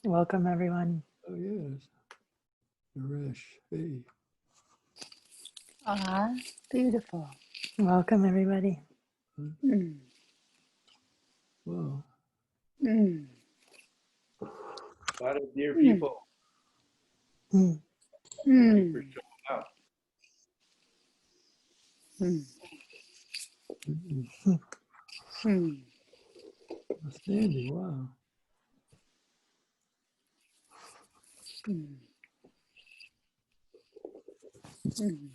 Welcome, everyone. Oh, yes. Naresh. Hey. Ah, beautiful. Welcome, everybody. Huh? Mm, Wow. mm, A lot of dear mm, people. Mm. Thank you for mm, showing up. mm, Mm-mm. mm, Outstanding. Wow. mm, mm,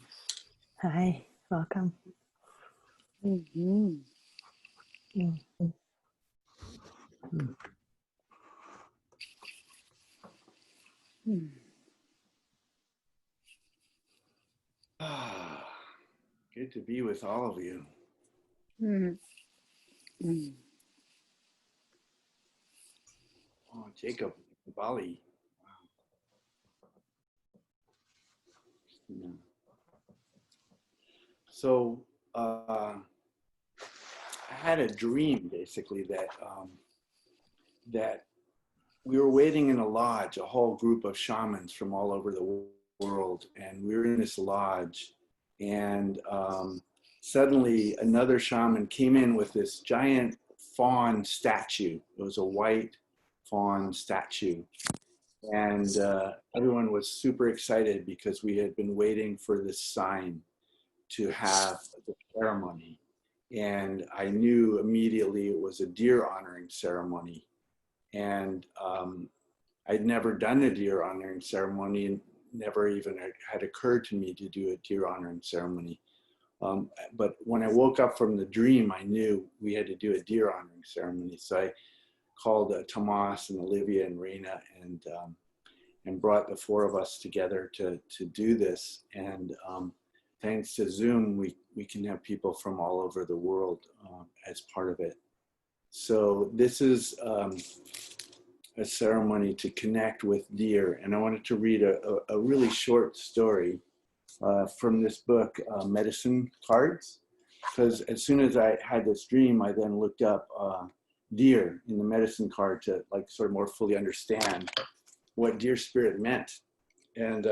Hi, welcome. mm, Mm. Mm. mm. Ah, good to be with all of you. Mm, mm. Oh, Jacob, Bali. Yeah. So I had a dream basically that we were waiting in a lodge, a whole group of shamans from all over the world, and we were in this lodge, and suddenly another shaman came in with this giant fawn statue. It was a white fawn statue, and everyone was super excited because we had been waiting for this sign to have the ceremony. And I knew immediately it was a deer honoring ceremony. And I'd never done a deer honoring ceremony, and never even had occurred to me to do a deer honoring ceremony. But when I woke up from the dream, I knew we had to do a deer honoring ceremony. So I called Tomas and Olivia and Raina, and brought the four of us together to do this. And thanks to Zoom, we can have people from all over the world as part of it. So this is a ceremony to connect with deer. And I wanted to read a really short story from this book, Medicine Cards, because as soon as I had this dream, I then looked up deer in the medicine card to like sort of more fully understand what deer spirit meant. And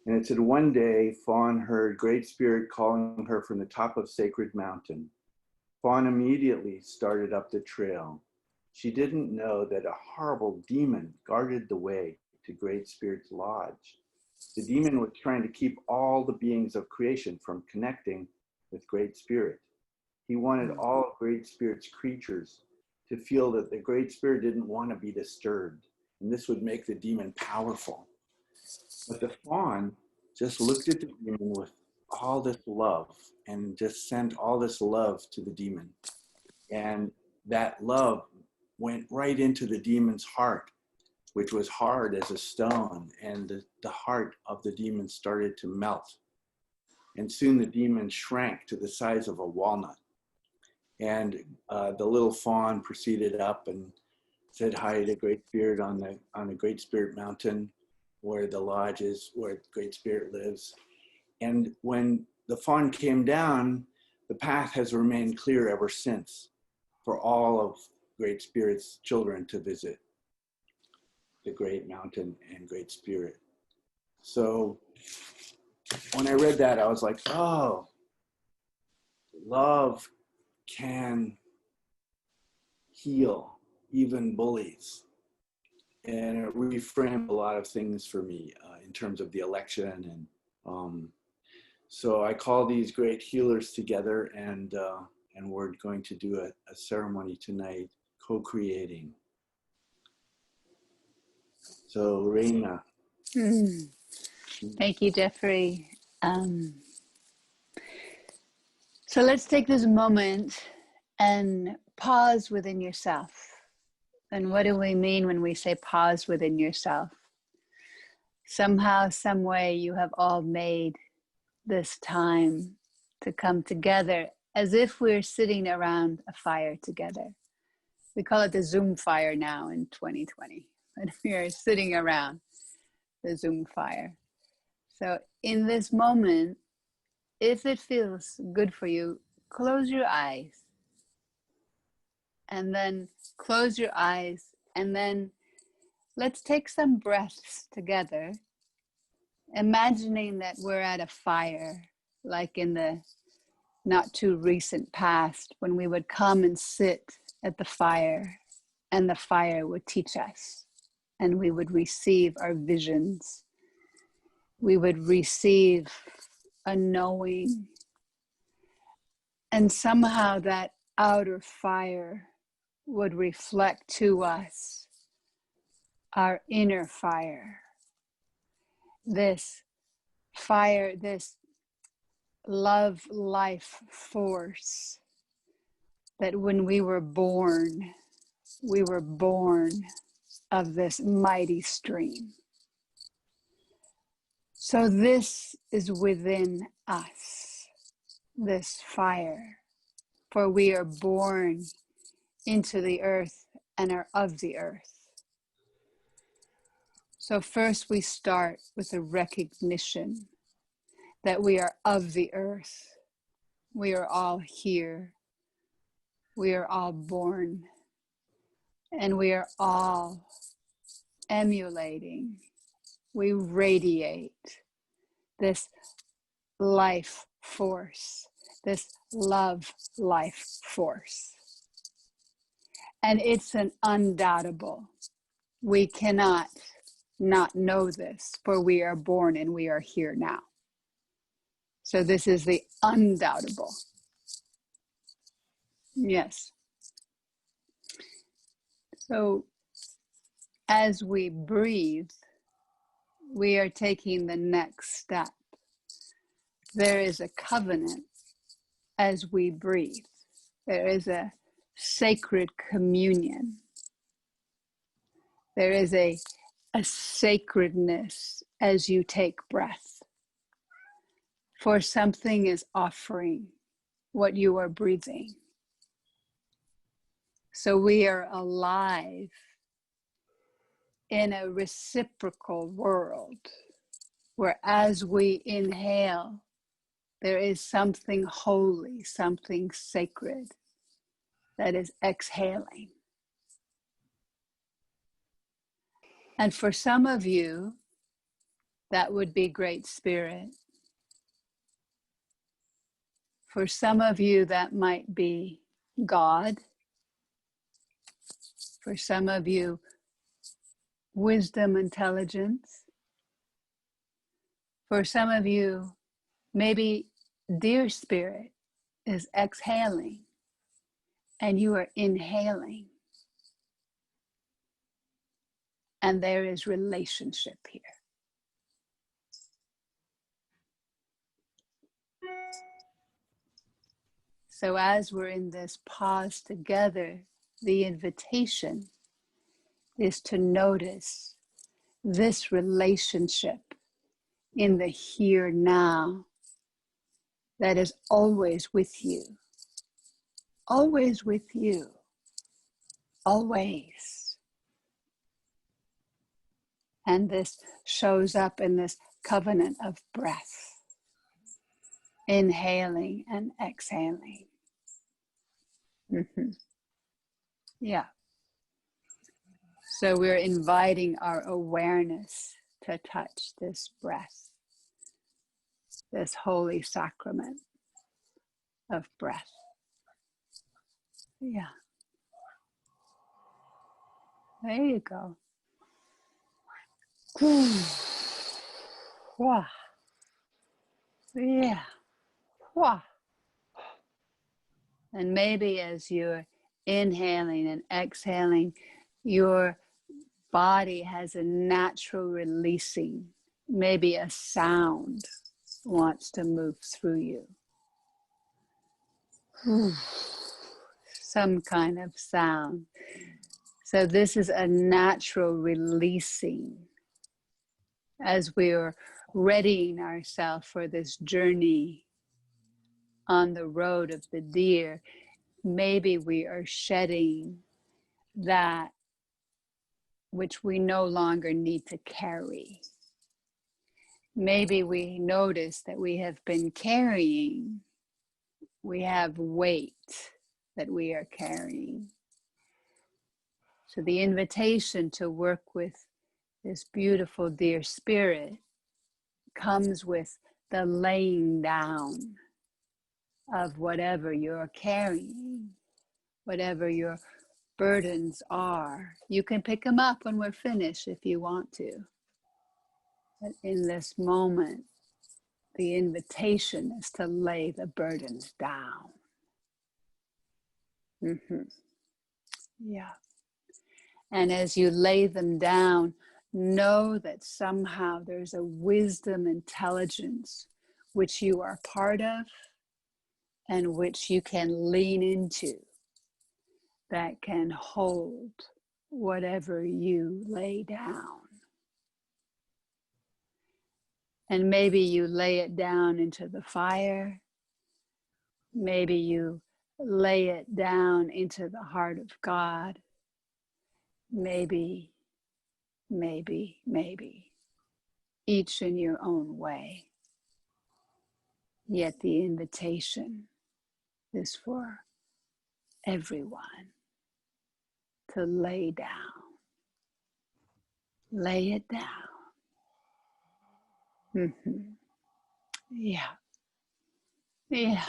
it said, one day, Fawn heard Great Spirit calling her from the top of Sacred Mountain. Fawn immediately started up the trail. She didn't know that a horrible demon guarded the way to Great Spirit's lodge. The demon was trying to keep all the beings of creation from connecting with Great Spirit. He wanted all of Great Spirit's creatures to feel that the Great Spirit didn't want to be disturbed, and this would make the demon powerful. But the fawn just looked at the demon with all this love and just sent all this love to the demon. And that love went right into the demon's heart, which was hard as a stone. And the heart of the demon started to melt. And soon the demon shrank to the size of a walnut. And the little fawn proceeded up and said hi to Great Spirit on the Great Spirit Mountain, where the lodge is, where Great Spirit lives. And when the fawn came down, the path has remained clear ever since for all of Great Spirit's children to visit the Great Mountain and Great Spirit. So when I read that, I was like, oh, love can heal even bullies. And it reframed a lot of things for me in terms of the election. And so I call these great healers together, and we're going to do a ceremony tonight, co-creating. So Raina. Mm. Thank you, Jeffrey. So let's take this moment and pause within yourself. And what do we mean when we say pause within yourself? Somehow, some way, you have all made this time to come together as if we're sitting around a fire together. We call it the Zoom fire now in 2020, but we are sitting around the Zoom fire. So in this moment, if it feels good for you, close your eyes and then close your eyes, and then let's take some breaths together, imagining that we're at a fire, like in the not too recent past, when we would come and sit at the fire, and the fire would teach us, and we would receive our visions. We would receive a knowing, and somehow that outer fire would reflect to us our inner fire. This fire, this love life force, that when we were born of this mighty stream. So this is within us, this fire, for we are born into the earth and are of the earth. So first we start with a recognition that we are of the earth. We are all here. We are all born. And we are all emulating. We radiate this life force, this love life force. And it's an undoubtable. We cannot not know this, for we are born and we are here now. So this is the undoubtable. Yes. So as we breathe, we are taking the next step. There is a covenant as we breathe. There is a sacred communion. There is a sacredness as you take breath. For something is offering what you are breathing. So we are alive in a reciprocal world where as we inhale, there is something holy, something sacred that is exhaling. And for some of you, that would be Great Spirit. For some of you, that might be God. For some of you, wisdom, intelligence. For some of you, maybe Dear Spirit is exhaling and you are inhaling. And there is relationship here. So as we're in this pause together, the invitation is to notice this relationship in the here now that is always with you. Always with you. Always. And this shows up in this covenant of breath. Inhaling and exhaling. Mm-hmm. Yeah. So we're inviting our awareness to touch this breath, this holy sacrament of breath. Yeah. There you go. Wow. Yeah. Wow. And maybe as you're inhaling and exhaling, your body has a natural releasing. Maybe a sound wants to move through you. Some kind of sound. So this is a natural releasing as we are readying ourselves for this journey on the road of the deer. Maybe we are shedding that which we no longer need to carry. Maybe we notice that we have been carrying, we have weight that we are carrying. So the invitation to work with this beautiful dear spirit comes with the laying down of whatever you're carrying, whatever your burdens are. You can pick them up when we're finished if you want to. But in this moment, the invitation is to lay the burdens down. Yeah. And as you lay them down, know that somehow there's a wisdom, intelligence, which you are part of and which you can lean into, that can hold whatever you lay down. And maybe you lay it down into the fire. Maybe you lay it down into the heart of God. Maybe, each in your own way. Yet the invitation is for everyone to lay down. Lay it down. Yeah. Yeah.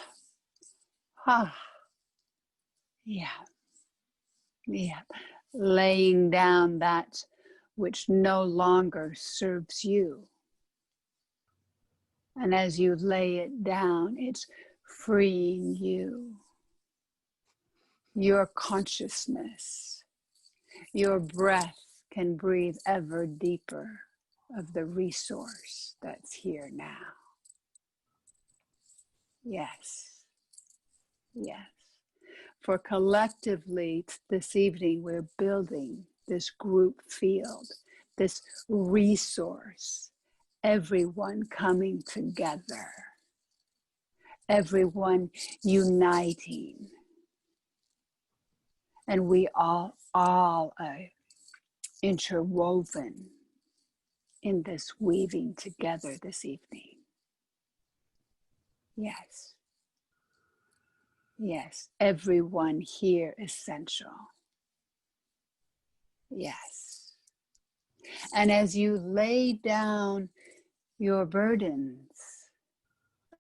Ah. Yeah. Yeah. Laying down that which no longer serves you. And as you lay it down, it's freeing you. Your consciousness, your breath can breathe ever deeper of the resource that's here now. Yes. Yes. For collectively this evening, we're building this group field, this resource, everyone coming together, everyone uniting. And we all are interwoven in this weaving together this evening. Yes. Yes, everyone here essential. Yes. And as you lay down your burdens,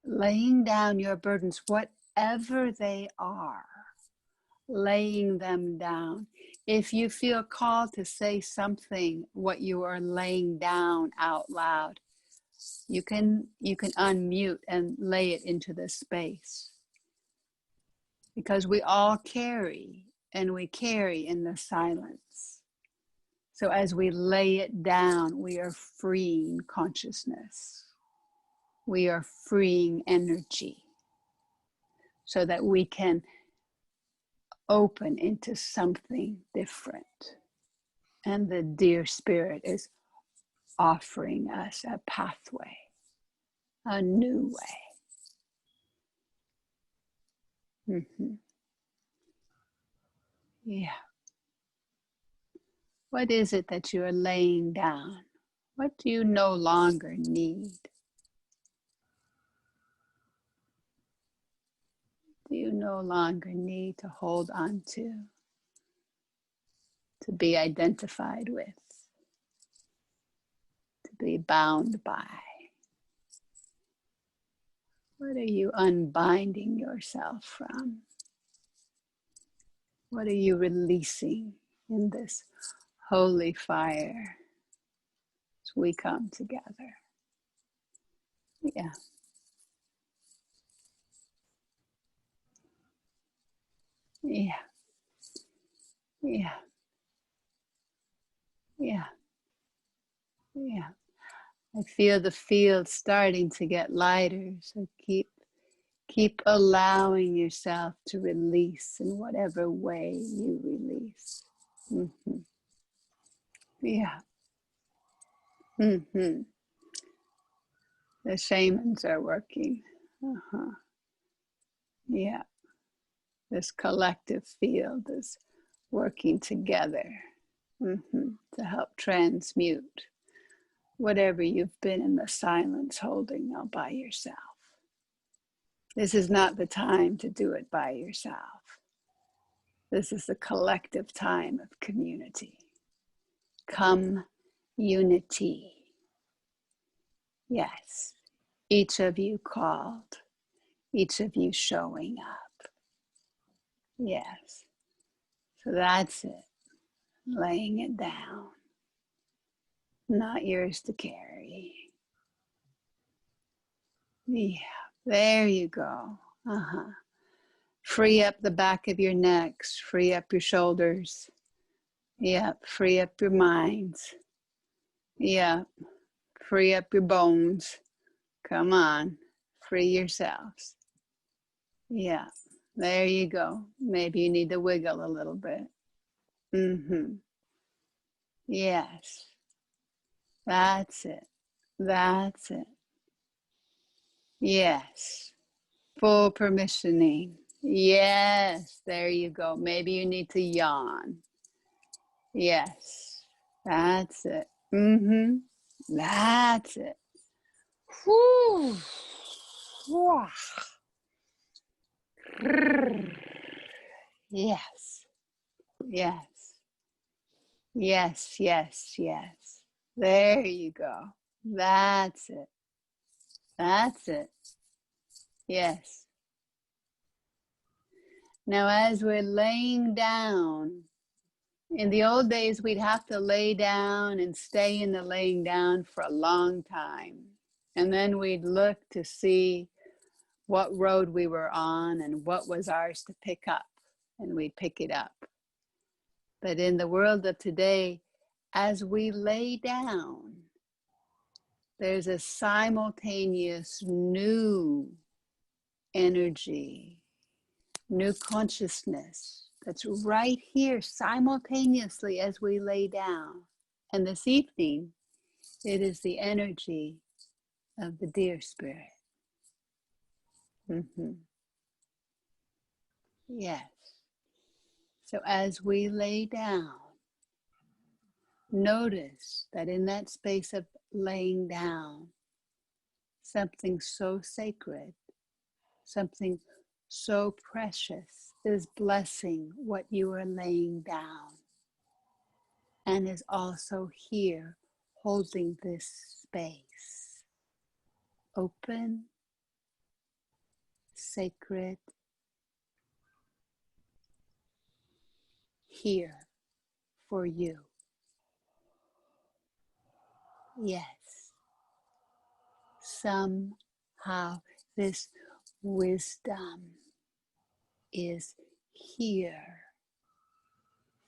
laying down your burdens, whatever they are, laying them down. If you feel called to say something, what you are laying down out loud, you can unmute and lay it into the space. Because we all carry, and we carry in the silence. So as we lay it down, we are freeing consciousness. We are freeing energy so that we can open into something different. And the dear spirit is offering us a pathway, a new way. Yeah. What is it that you are laying down? What do you no longer need? Do you no longer need to hold on to be identified with, to be bound by? What are you unbinding yourself from? What are you releasing in this holy fire as we come together? Yeah. Yeah. Yeah. Yeah. Yeah. I feel the field starting to get lighter, so keep allowing yourself to release in whatever way you release. Yeah. The shamans are working. Yeah. This collective field is working together to help transmute whatever you've been in the silence holding all by yourself. This is not the time to do it by yourself. This is a collective time of community. Come unity. Yes, each of you called, each of you showing up. Yes, so that's it. Laying it down. Not yours to carry. Yeah, there you go. Free up the back of your necks, free up your shoulders. Yep, free up your minds. Yep, free up your bones. Come on, free yourselves. Yeah, there you go. Maybe you need to wiggle a little bit. Yes, that's it. That's it. Yes, full permissioning. Yes, there you go. Maybe you need to yawn. Yes, that's it. That's it. Whew. Yes, yes, yes, yes, yes. There you go. That's it. That's it. Yes. Now, as we're laying down, in the old days, we'd have to lay down and stay in the laying down for a long time. And then we'd look to see what road we were on and what was ours to pick up. And we'd pick it up. But in the world of today, as we lay down, there's a simultaneous new energy, new consciousness that's right here simultaneously as we lay down. And this evening, it is the energy of the deer spirit. Yes. So as we lay down, notice that in that space of laying down, something so sacred, something so precious is blessing what you are laying down and is also here holding this space. Open, sacred, here for you. Yes. Somehow this wisdom is here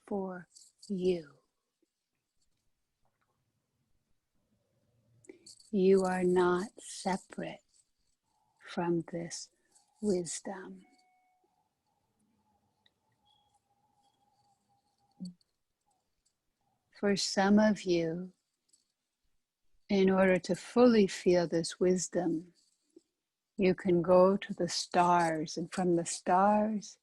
for you. You are not separate from this wisdom. For some of you, in order to fully feel this wisdom, you can go to the stars, and from the stars,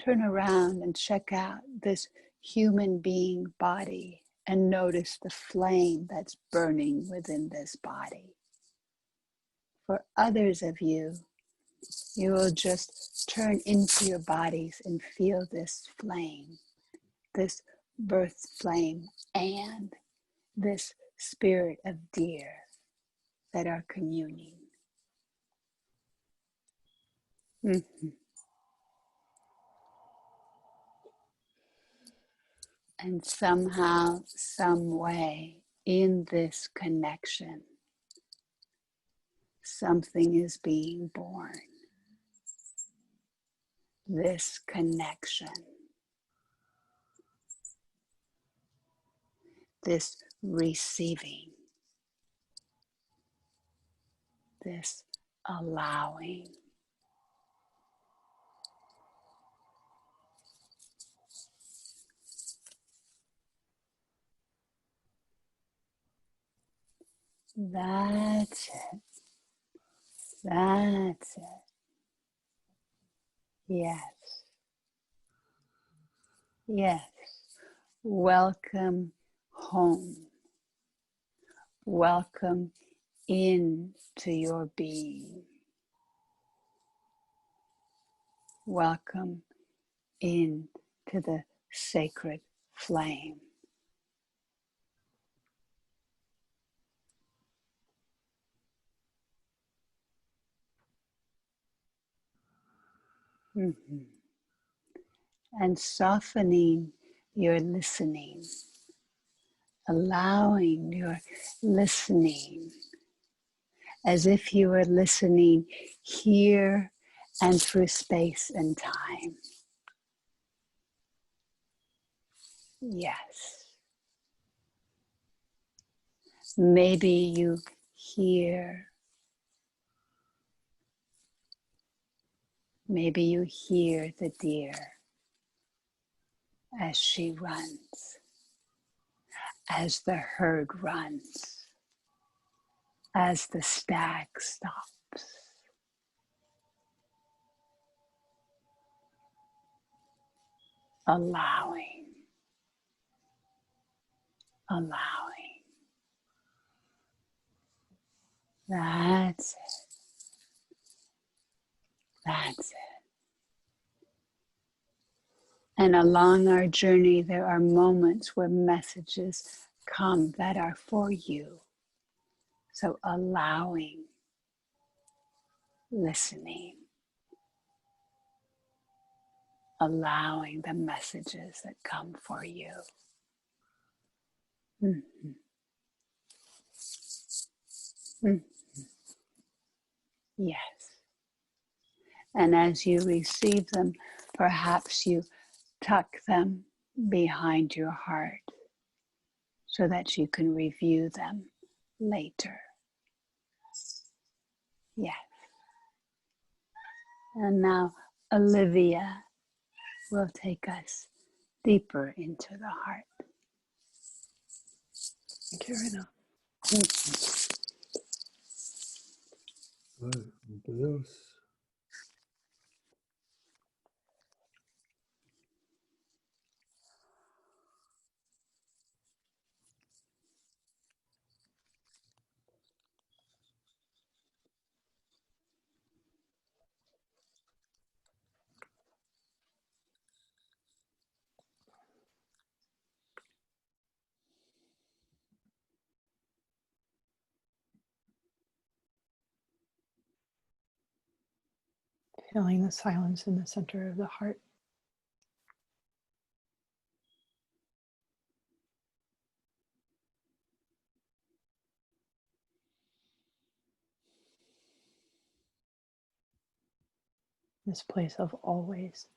turn around and check out this human being body and notice the flame that's burning within this body. For others of you, you will just turn into your bodies and feel this flame, this birth flame, and this spirit of deer that are communing. And somehow, some way, in this connection, something is being born. This connection, this receiving, this allowing. That's it. That's it. Yes. Yes. Welcome home. Welcome into your being. Welcome in to the sacred flame. Mhm. And softening your listening, allowing your listening as if you were listening here and through space and time. Yes. Maybe you hear, the deer as she runs, as the herd runs, as the stag stops. Allowing. That's it. That's it. And along our journey, there are moments where messages come that are for you. So allowing, listening, allowing the messages that come for you. Mm-hmm. Mm-hmm. Yes. And as you receive them, perhaps you tuck them behind your heart so that you can review them later. Yes. And now Olivia will take us deeper into the heart. Thank you, Raina. Right. Anybody else? Feeling the silence in the center of the heart. This place of always.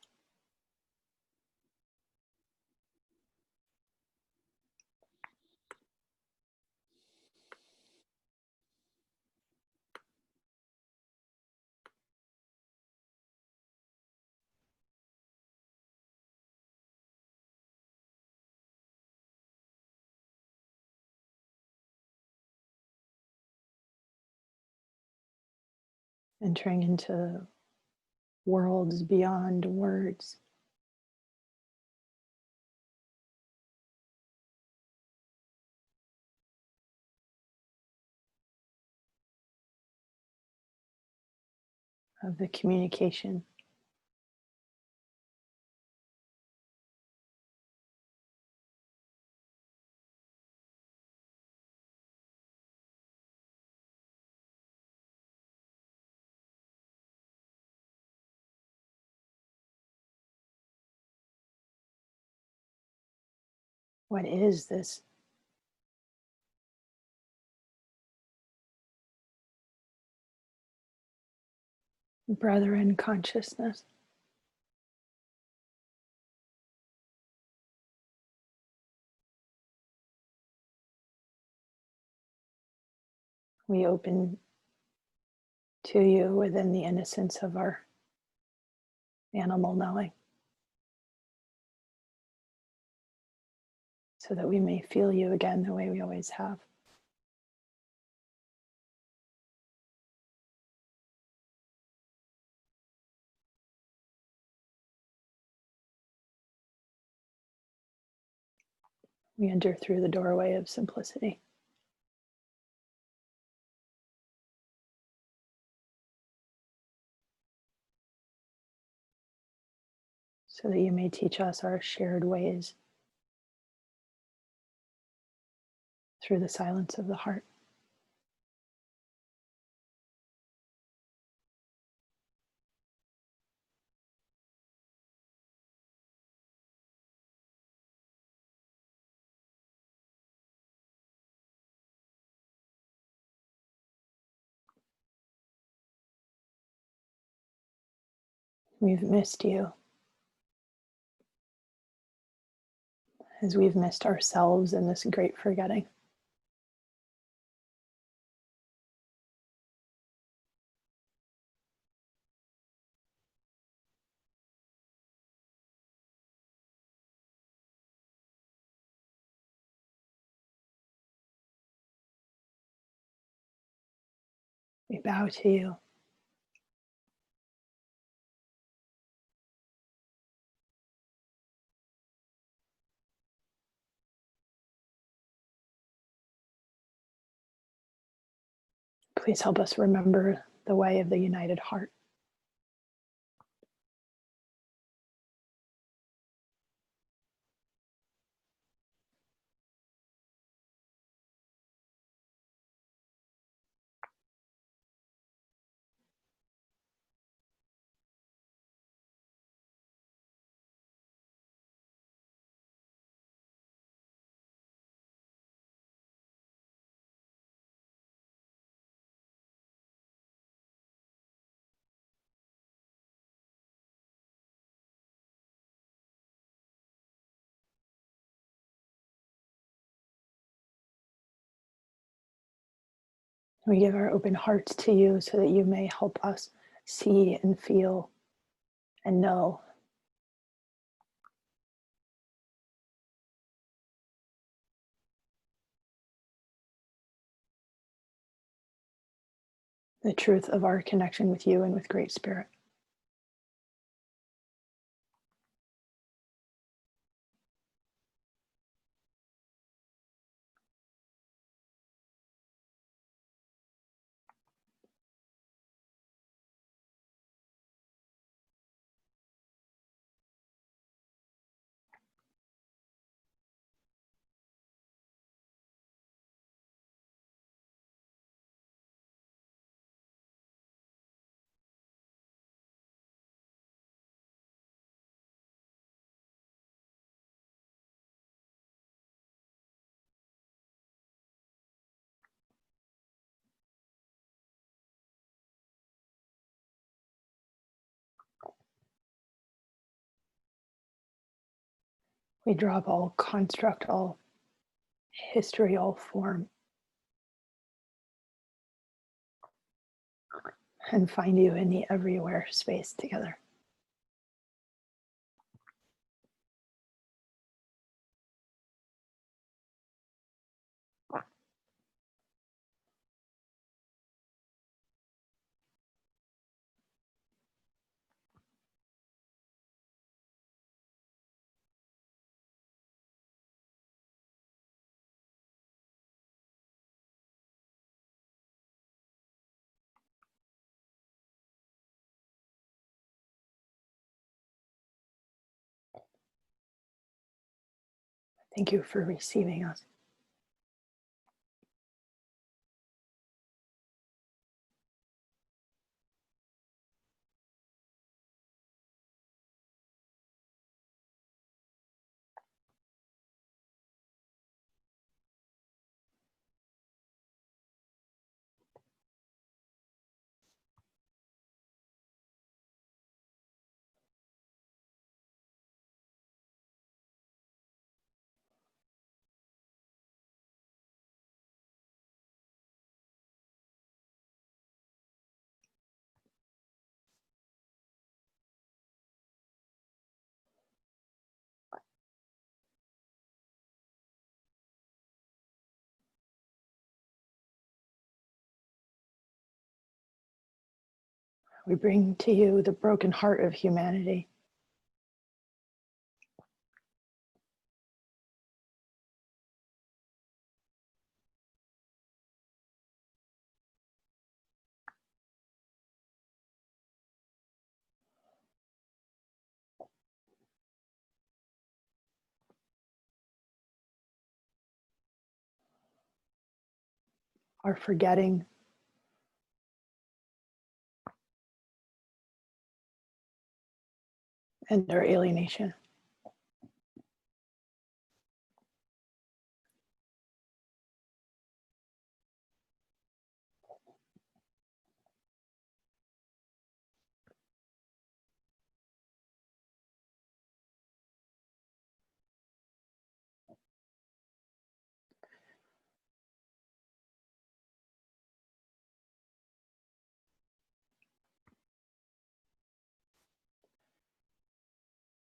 Entering into worlds beyond words. Of the communication. What is this brethren consciousness? We open to you within the innocence of our animal knowing, so that we may feel you again the way we always have. We enter through the doorway of simplicity. so that you may teach us our shared ways through the silence of the heart. We've missed you as we've missed ourselves in this great forgetting. We bow to you. Please help us remember the way of the united heart. We give our open hearts to you so that you may help us see and feel and know the truth of our connection with you and with Great Spirit. We drop all construct, all history, all form, and find you in the everywhere space together. Thank you for receiving us. We bring to you the broken heart of humanity. our forgetting, and our alienation.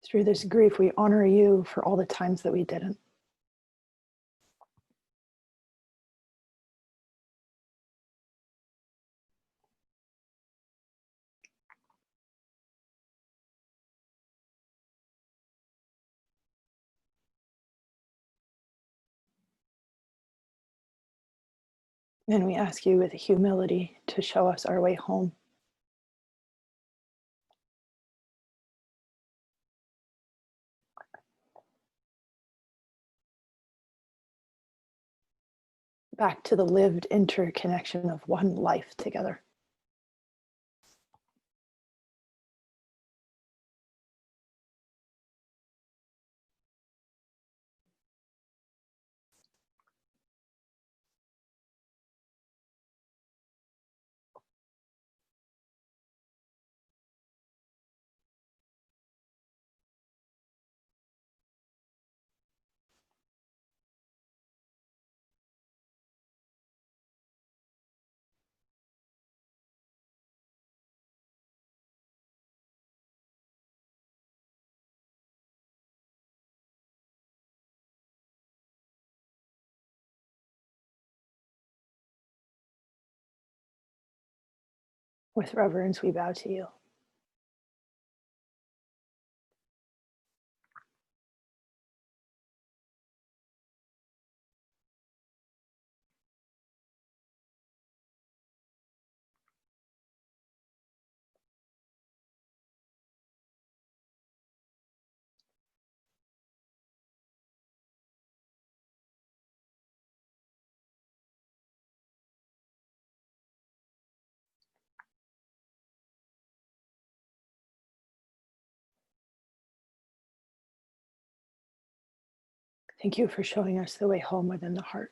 Through this grief, we honor you for all the times that we didn't. And we ask you with humility to show us our way home. Back to the lived interconnection of one life together. With reverence, we bow to you. Thank you for showing us the way home within the heart.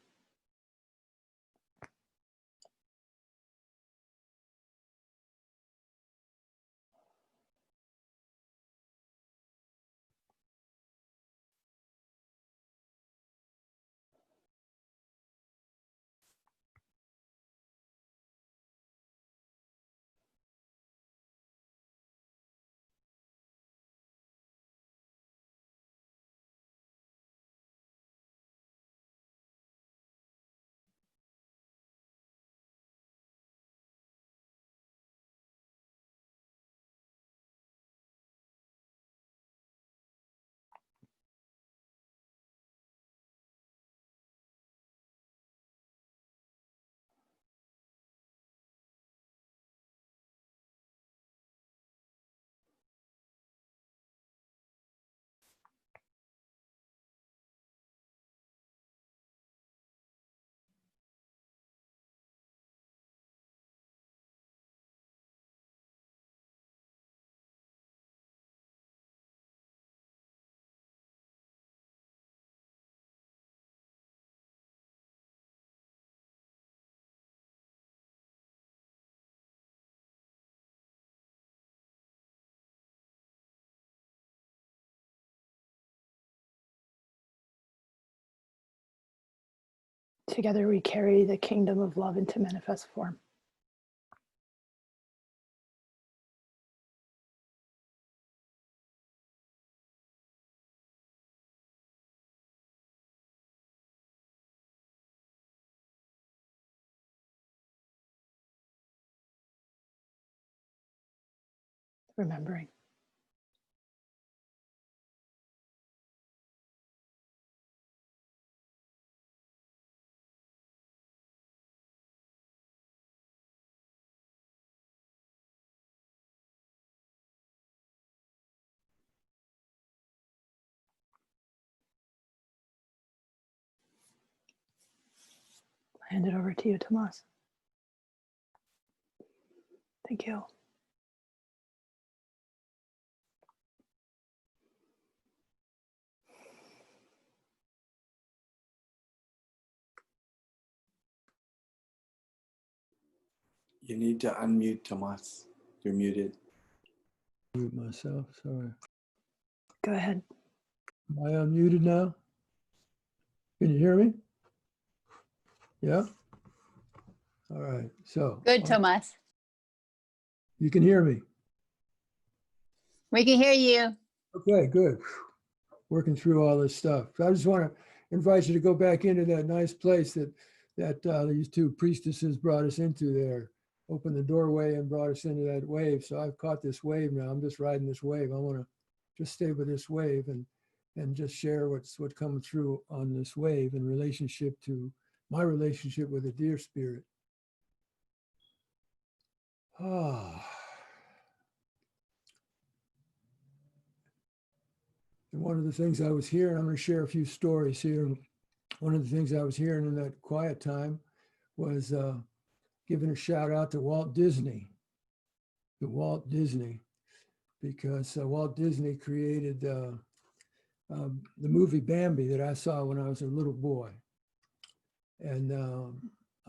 Together we carry the kingdom of love into manifest form. Remembering. Hand it over to you, Tomas. Thank you. You need to unmute, Tomas. You're muted. Mute myself, sorry. Go ahead. Am I unmuted now? Can you hear me? Yeah? All right, so. Good, Tomas. You can hear me? We can hear you. Okay, good. Working through all this stuff. I just want to invite you to go back into that nice place that these two priestesses brought us into there. Opened the doorway and brought us into that wave. So I've caught this wave now. I'm just riding this wave. I want to just stay with this wave and just share what's coming through on this wave in relationship to my relationship with the deer spirit. Ah. And one of the things I was hearing, I'm going to share a few stories here. One of the things I was hearing in that quiet time was giving a shout out to Walt Disney, because Walt Disney created the movie Bambi that I saw when I was a little boy. And I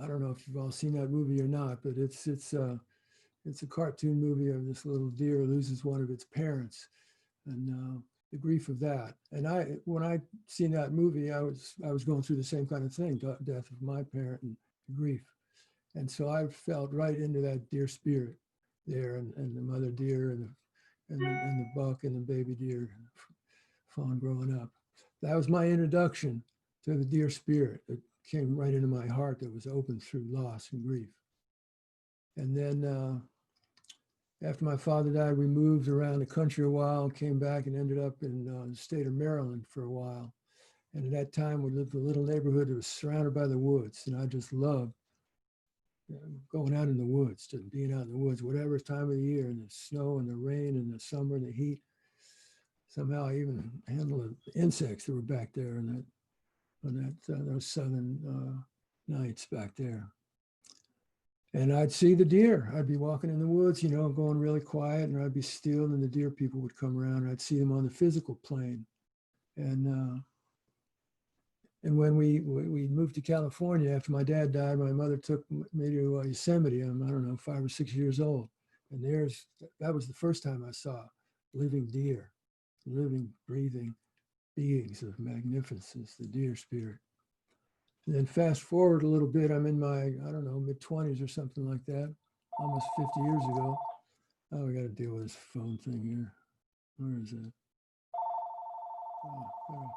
don't know if you've all seen that movie or not, but it's a cartoon movie of this little deer loses one of its parents, and the grief of that. And when I seen that movie, I was going through the same kind of thing, death of my parent and grief. And so I felt right into that deer spirit there, and the mother deer and the buck and the baby deer fawn growing up. That was my introduction to the deer spirit. It came right into my heart, that was open through loss and grief. And then after my father died, we moved around the country a while and came back and ended up in the state of Maryland for a while. And at that time, we lived in a little neighborhood that was surrounded by the woods. And I just loved going out in the woods, just being out in the woods, whatever time of the year, and the snow and the rain and the summer and the heat. Somehow I even handled the insects that were back there on those southern nights back there. And I'd see the deer. I'd be walking in the woods, going really quiet, and I'd be still, and the deer people would come around. And I'd see them on the physical plane. And when we moved to California after my dad died, my mother took me to Yosemite. I'm, I don't know, 5 or 6 years old. And that was the first time I saw living deer, living, breathing beings of magnificence, the deer spirit. And then fast forward a little bit, I'm in my, I don't know, mid-20s or something like that, almost 50 years ago. Oh, we got to deal with this phone thing here. Where is it? Oh,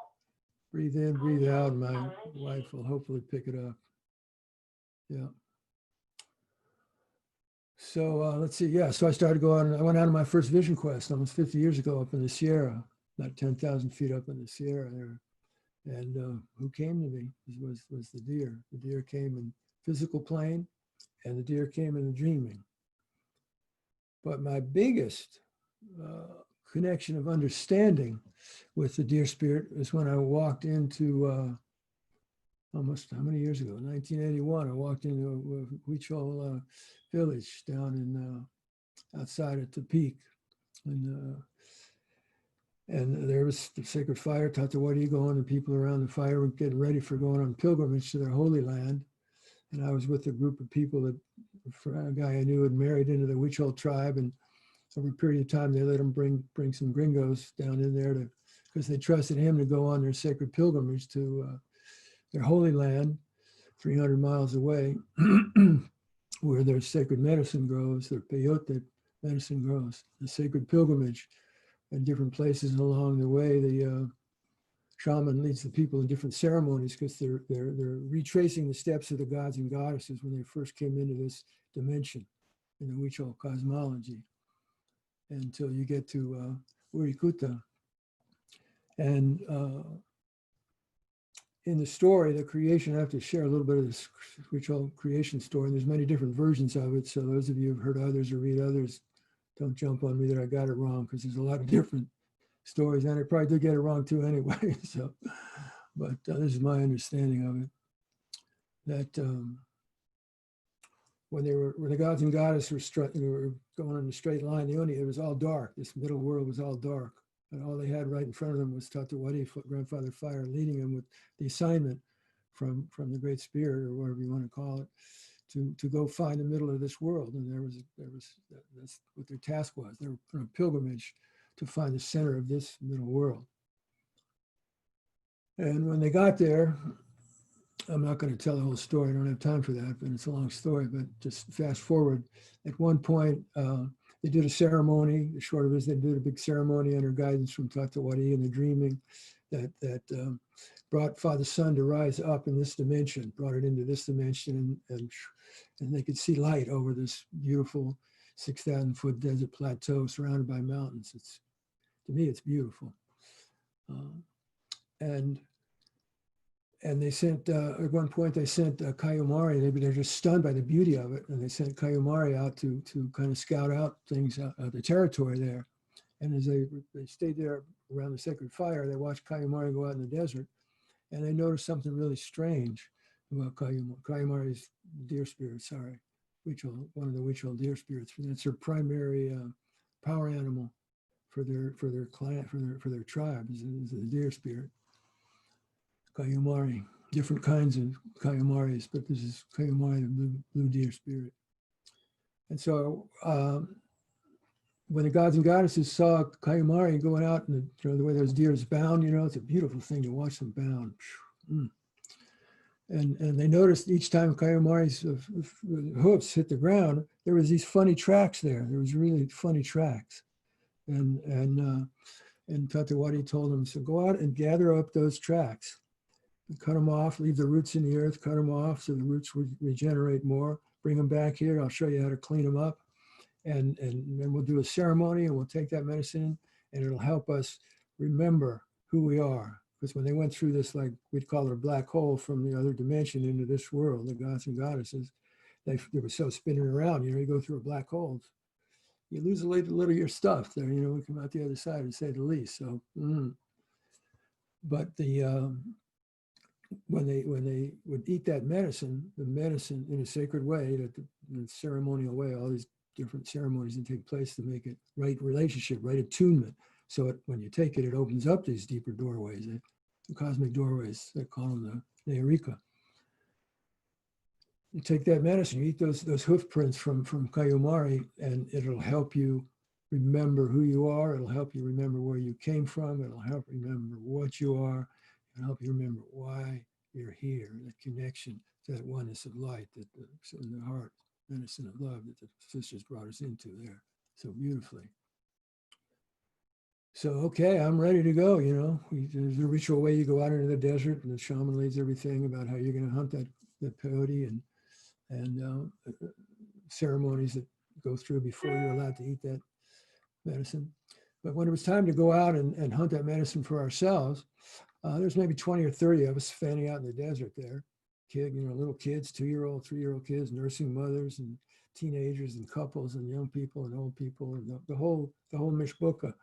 breathe in, breathe out, and my wife will hopefully pick it up. Yeah. So let's see. Yeah, so I started going, I went out on my first vision quest almost 50 years ago up in the Sierra, about 10,000 feet up in the Sierra there. And who came to me was the deer. The deer came in physical plane, and the deer came in the dreaming. But my biggest connection of understanding with the deer spirit is when I walked into almost, how many years ago? 1981. I walked into a Huichol village down in outside of Tepic, and there was the sacred fire, Tatawadi going, and people around the fire were getting ready for going on pilgrimage to their holy land. And I was with a group of people that a guy I knew had married into the Huichol tribe, and over a period of time they let him bring some gringos down in there because they trusted him to go on their sacred pilgrimage to their holy land, 300 miles away, where their sacred medicine grows, their peyote medicine grows, the sacred pilgrimage. In different places along the way, the shaman leads the people in different ceremonies because they're retracing the steps of the gods and goddesses when they first came into this dimension in the Huichol cosmology, until you get to Urikuta. And in the story, the creation, I have to share a little bit of this Huichol creation story. And there's many different versions of it. So those of you who've heard others or read others, don't jump on me that I got it wrong, because there's a lot of different stories, and I probably did get it wrong too anyway. So, but this is my understanding of it. that when the gods and goddesses were going in a straight line, it was all dark. This middle world was all dark. And all they had right in front of them was Tatewati, Grandfather Fire, leading them with the assignment from the Great Spirit, or whatever you want to call it, to go find the middle of this world. And that's what their task was. They were on a pilgrimage to find the center of this middle world. And when they got there, I'm not going to tell the whole story. I don't have time for that, but it's a long story. But just fast forward. At one point, they did a ceremony. The short of it is they did a big ceremony under guidance from Tatewati and the dreaming that brought Father Sun to rise up in this dimension, brought it into this dimension, and they could see light over this beautiful 6,000-foot desert plateau surrounded by mountains. To me, it's beautiful. And they sent, at one point they sent Kayumari, they're just stunned by the beauty of it. And they sent Kayumari out to kind of scout out things, the territory there. And as they stayed there around the sacred fire, they watched Kayumari go out in the desert, and they noticed something really strange about Kayumari. Kayumari's deer spirit, sorry, one of the Huichol deer spirits. That's their primary power animal for their clan, for their tribe, is the deer spirit. Kayumari, different kinds of Kayumaris, but this is Kayumari, the blue deer spirit. And so when the gods and goddesses saw Kayumari going out, and the way those deers bound, it's a beautiful thing to watch them bound. And they noticed each time Kayumari's hoofs hit the ground, there was these funny tracks there. There was really funny tracks. And Tatewati told them, so go out and gather up those tracks. Cut them off, leave the roots in the earth, cut them off so the roots would regenerate more. Bring them back here. I'll show you how to clean them up. And then we'll do a ceremony, and we'll take that medicine, and it'll help us remember who we are. Because when they went through this, like we'd call it a black hole from the other dimension into this world, the gods and goddesses, they were so spinning around. You go through a black hole, you lose a little of your stuff there. We come out the other side, to say the least. So, but when they would eat that medicine, the medicine in a sacred way, that the ceremonial way, all these different ceremonies that take place to make it right relationship, right attunement. So when you take it, it opens up these deeper doorways, the cosmic doorways. They call them the Nearika. You take that medicine, you eat those hoof prints from Kayumari, and it'll help you remember who you are. It'll help you remember where you came from. It'll help you remember what you are. It'll help you remember why you're here. That connection to that oneness of light, that in the heart, medicine of love that the sisters brought us into there so beautifully. So, okay, I'm ready to go. There's a ritual way you go out into the desert, and the shaman leads everything about how you're going to hunt that peyote, and ceremonies that go through before you're allowed to eat that medicine. But when it was time to go out and hunt that medicine for ourselves, there's maybe 20 or 30 of us standing out in the desert there. Little kids, 2-year-old, 3-year-old kids, nursing mothers, and teenagers, and couples, and young people, and old people, and the whole mishbucha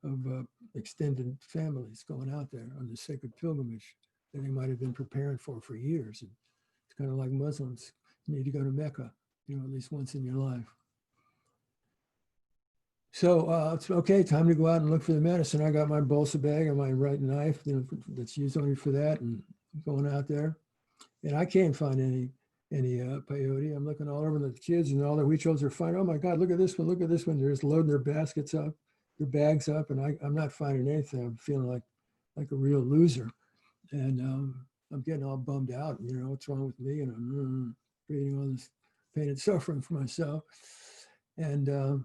of extended families going out there on the sacred pilgrimage that they might have been preparing for years. And it's kind of like Muslims. You need to go to Mecca, at least once in your life. So it's okay, time to go out and look for the medicine. I got my bolsa bag and my right knife, that's used only for that, and going out there. And I can't find any peyote. I'm looking all over, the kids and all the Huichols are finding, oh my God, look at this one, look at this one. They're just loading their baskets up, their bags up, and I'm not finding anything. I'm feeling like a real loser. And I'm getting all bummed out, what's wrong with me? And I'm creating all this pain and suffering for myself. And I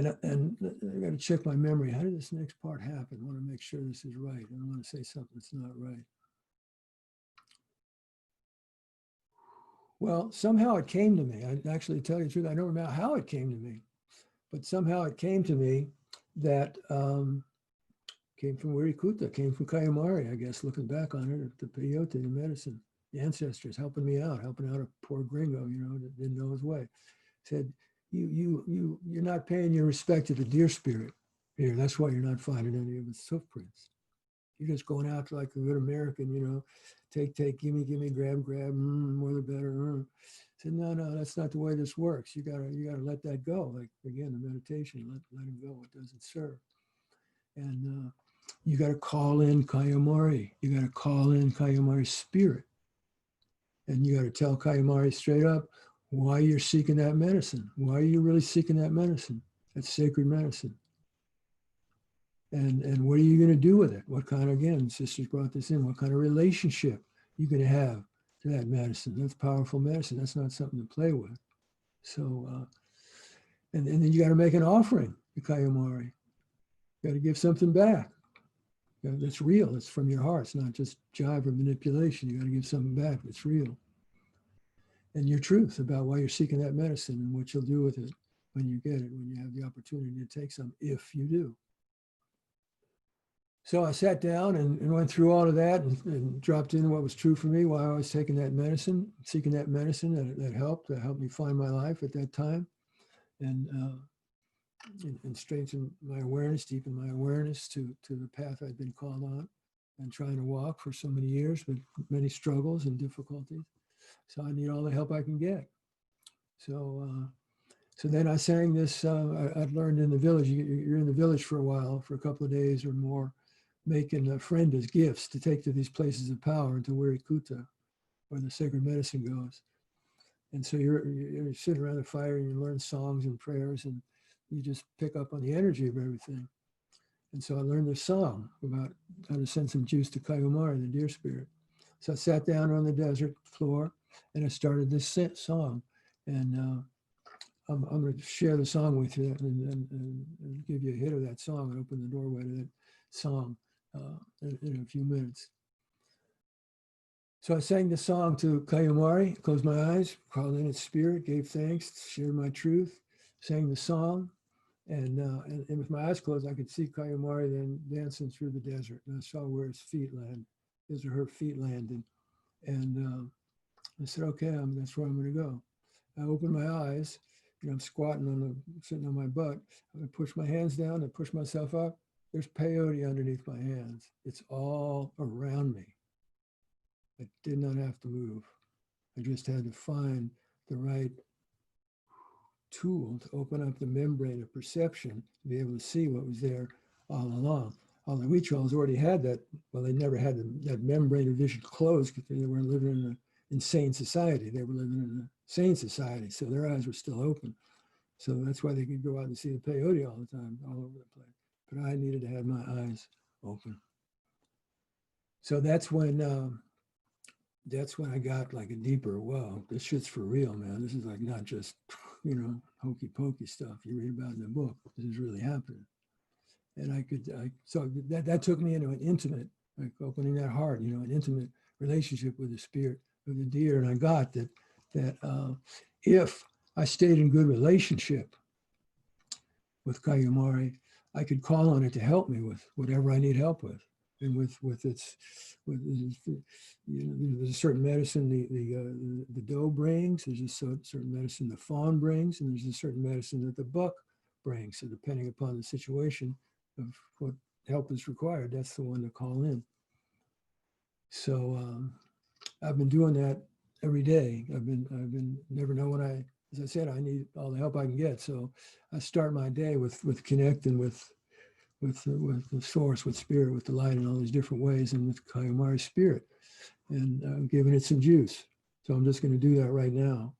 got to check my memory. How did this next part happen? I want to make sure this is right. I don't want to say something that's not right. Well, somehow it came to me. I actually, tell you the truth, I don't remember how it came to me, but somehow it came to me that came from Wirikuta, came from Kayumari, I guess, looking back on it, the peyote, the medicine, the ancestors helping me out, helping out a poor gringo, that didn't know his way. Said, you're not paying your respect to the deer spirit here. That's why you're not finding any of its hoof prints. You're just going out like a good American, you know, take, gimme, grab, more the better. I said, no, that's not the way this works. You gotta let that go. Like again, the meditation, let him go. It doesn't serve. And you got to call in Kayamari. You got to call in Kayamari's spirit. And you got to tell Kayamari straight up why you're seeking that medicine. Why are you really seeking that medicine? That's sacred medicine. And what are you going to do with it? What kind of, again, sisters brought this in, what kind of relationship you're going to have to that medicine? That's powerful medicine. That's not something to play with. So, and then you got to make an offering to Kayamari. You got to give something back. That's real. It's from your heart. It's not just jive or manipulation. You got to give something back that's real. And your truth about why you're seeking that medicine and what you'll do with it when you get it, when you have the opportunity to take some, if you do. So I sat down and went through all of that and dropped in what was true for me, why I was taking that medicine, seeking that medicine that helped me find my life at that time. And strengthen my awareness, deepen my awareness to the path I'd been called on and trying to walk for so many years with many struggles and difficulties. So I need all the help I can get. So then I sang this, I'd learned in the village, you're in the village for a while, for a couple of days or more, making a friend as gifts to take to these places of power, into Wirikuta, where the sacred medicine goes. And so you're sitting around the fire and you learn songs and prayers and you just pick up on the energy of everything. And so I learned this song about how to send some juice to Kayamari, the deer spirit. So I sat down on the desert floor and I started this song. And I'm going to share the song with you and give you a hit of that song and open the doorway to that song in a few minutes. So I sang the song to Kayamari, closed my eyes, called in its spirit, gave thanks, shared my truth, sang the song. And with my eyes closed, I could see Kayamari then dancing through the desert. And I saw where his feet landed, his or her feet landed. And I said, okay, that's where I'm going to go. I opened my eyes, I'm squatting sitting on my butt. I push my hands down and push myself up. There's peyote underneath my hands. It's all around me. I did not have to move. I just had to find the right tool to open up the membrane of perception to be able to see what was there all along. All the Huichols already had that. Well, they never had that membrane of vision closed because they weren't living in an insane society. They were living in a sane society, so their eyes were still open. So that's why they could go out and see the peyote all the time, all over the place. But I needed to have my eyes open. So that's when I got like a deeper, whoa, this shit's for real, man. This is like not just, hokey pokey stuff you read about in the book. This is really happening. And so that took me into an intimate, like opening that heart, an intimate relationship with the spirit of the deer. And I got that if I stayed in good relationship with Kayamari, I could call on it to help me with whatever I need help with. And there's a certain medicine the doe brings, there's a certain medicine the fawn brings, and there's a certain medicine that the buck brings. So depending upon the situation of what help is required, that's the one to call in. So I've been doing that every day. I've been never know when as I said, I need all the help I can get. So I start my day with connecting with the source, with spirit, with the light in all these different ways, and with Kayamari's spirit, and giving it some juice. So I'm just going to do that right now.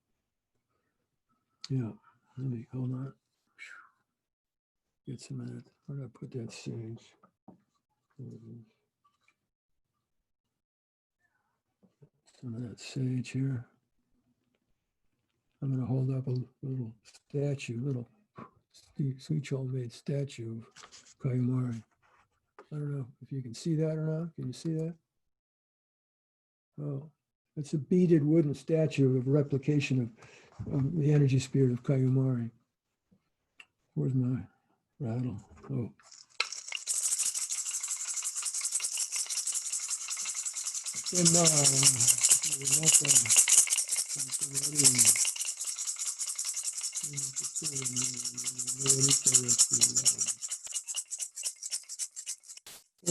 Yeah, let me, hold on. Get some of that. Where did I put that sage? Some of that sage here. I'm going to hold up a little statue, little sweet made statue of Kayamari. I don't know if you can see that or not. Can you see that? Oh, it's a beaded wooden statue of replication of the energy spirit of Kayamari. Where's my rattle? Oh.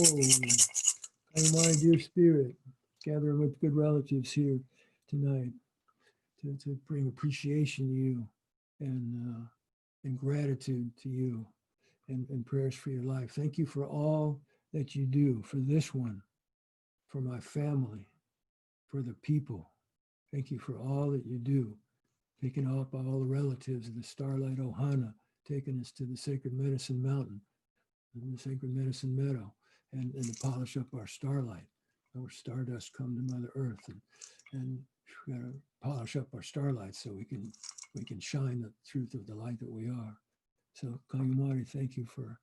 Oh, Kayumari, dear spirit, gathering with good relatives here tonight to bring appreciation to you and gratitude to you and prayers for your life. Thank you for all that you do for this one, for my family, for the people. Thank you for all that you do, picking up all the relatives of the Starlight Ohana, taking us to the Sacred Medicine Mountain and the Sacred Medicine Meadow, and to polish up our starlight. Our stardust come to Mother Earth, and we gotta polish up our starlight so we can shine the truth of the light that we are. So Kayumari, thank you for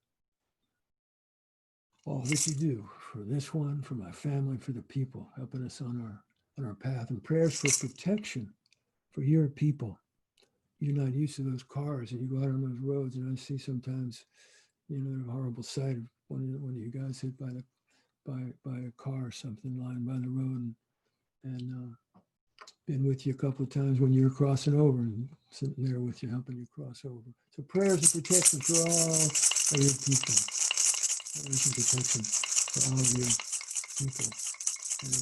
all that you do for this one, for my family, for the people, helping us on our path, and prayers for protection for your people. You're not used to those cars, and you go out on those roads, and I see sometimes, you know, the horrible sight of one of you guys hit by a car or something lying by the road, and been with you a couple of times when you were crossing over and sitting there with you, helping you cross over. So prayers of protection for all of your people. Prayers of protection for all of your people. And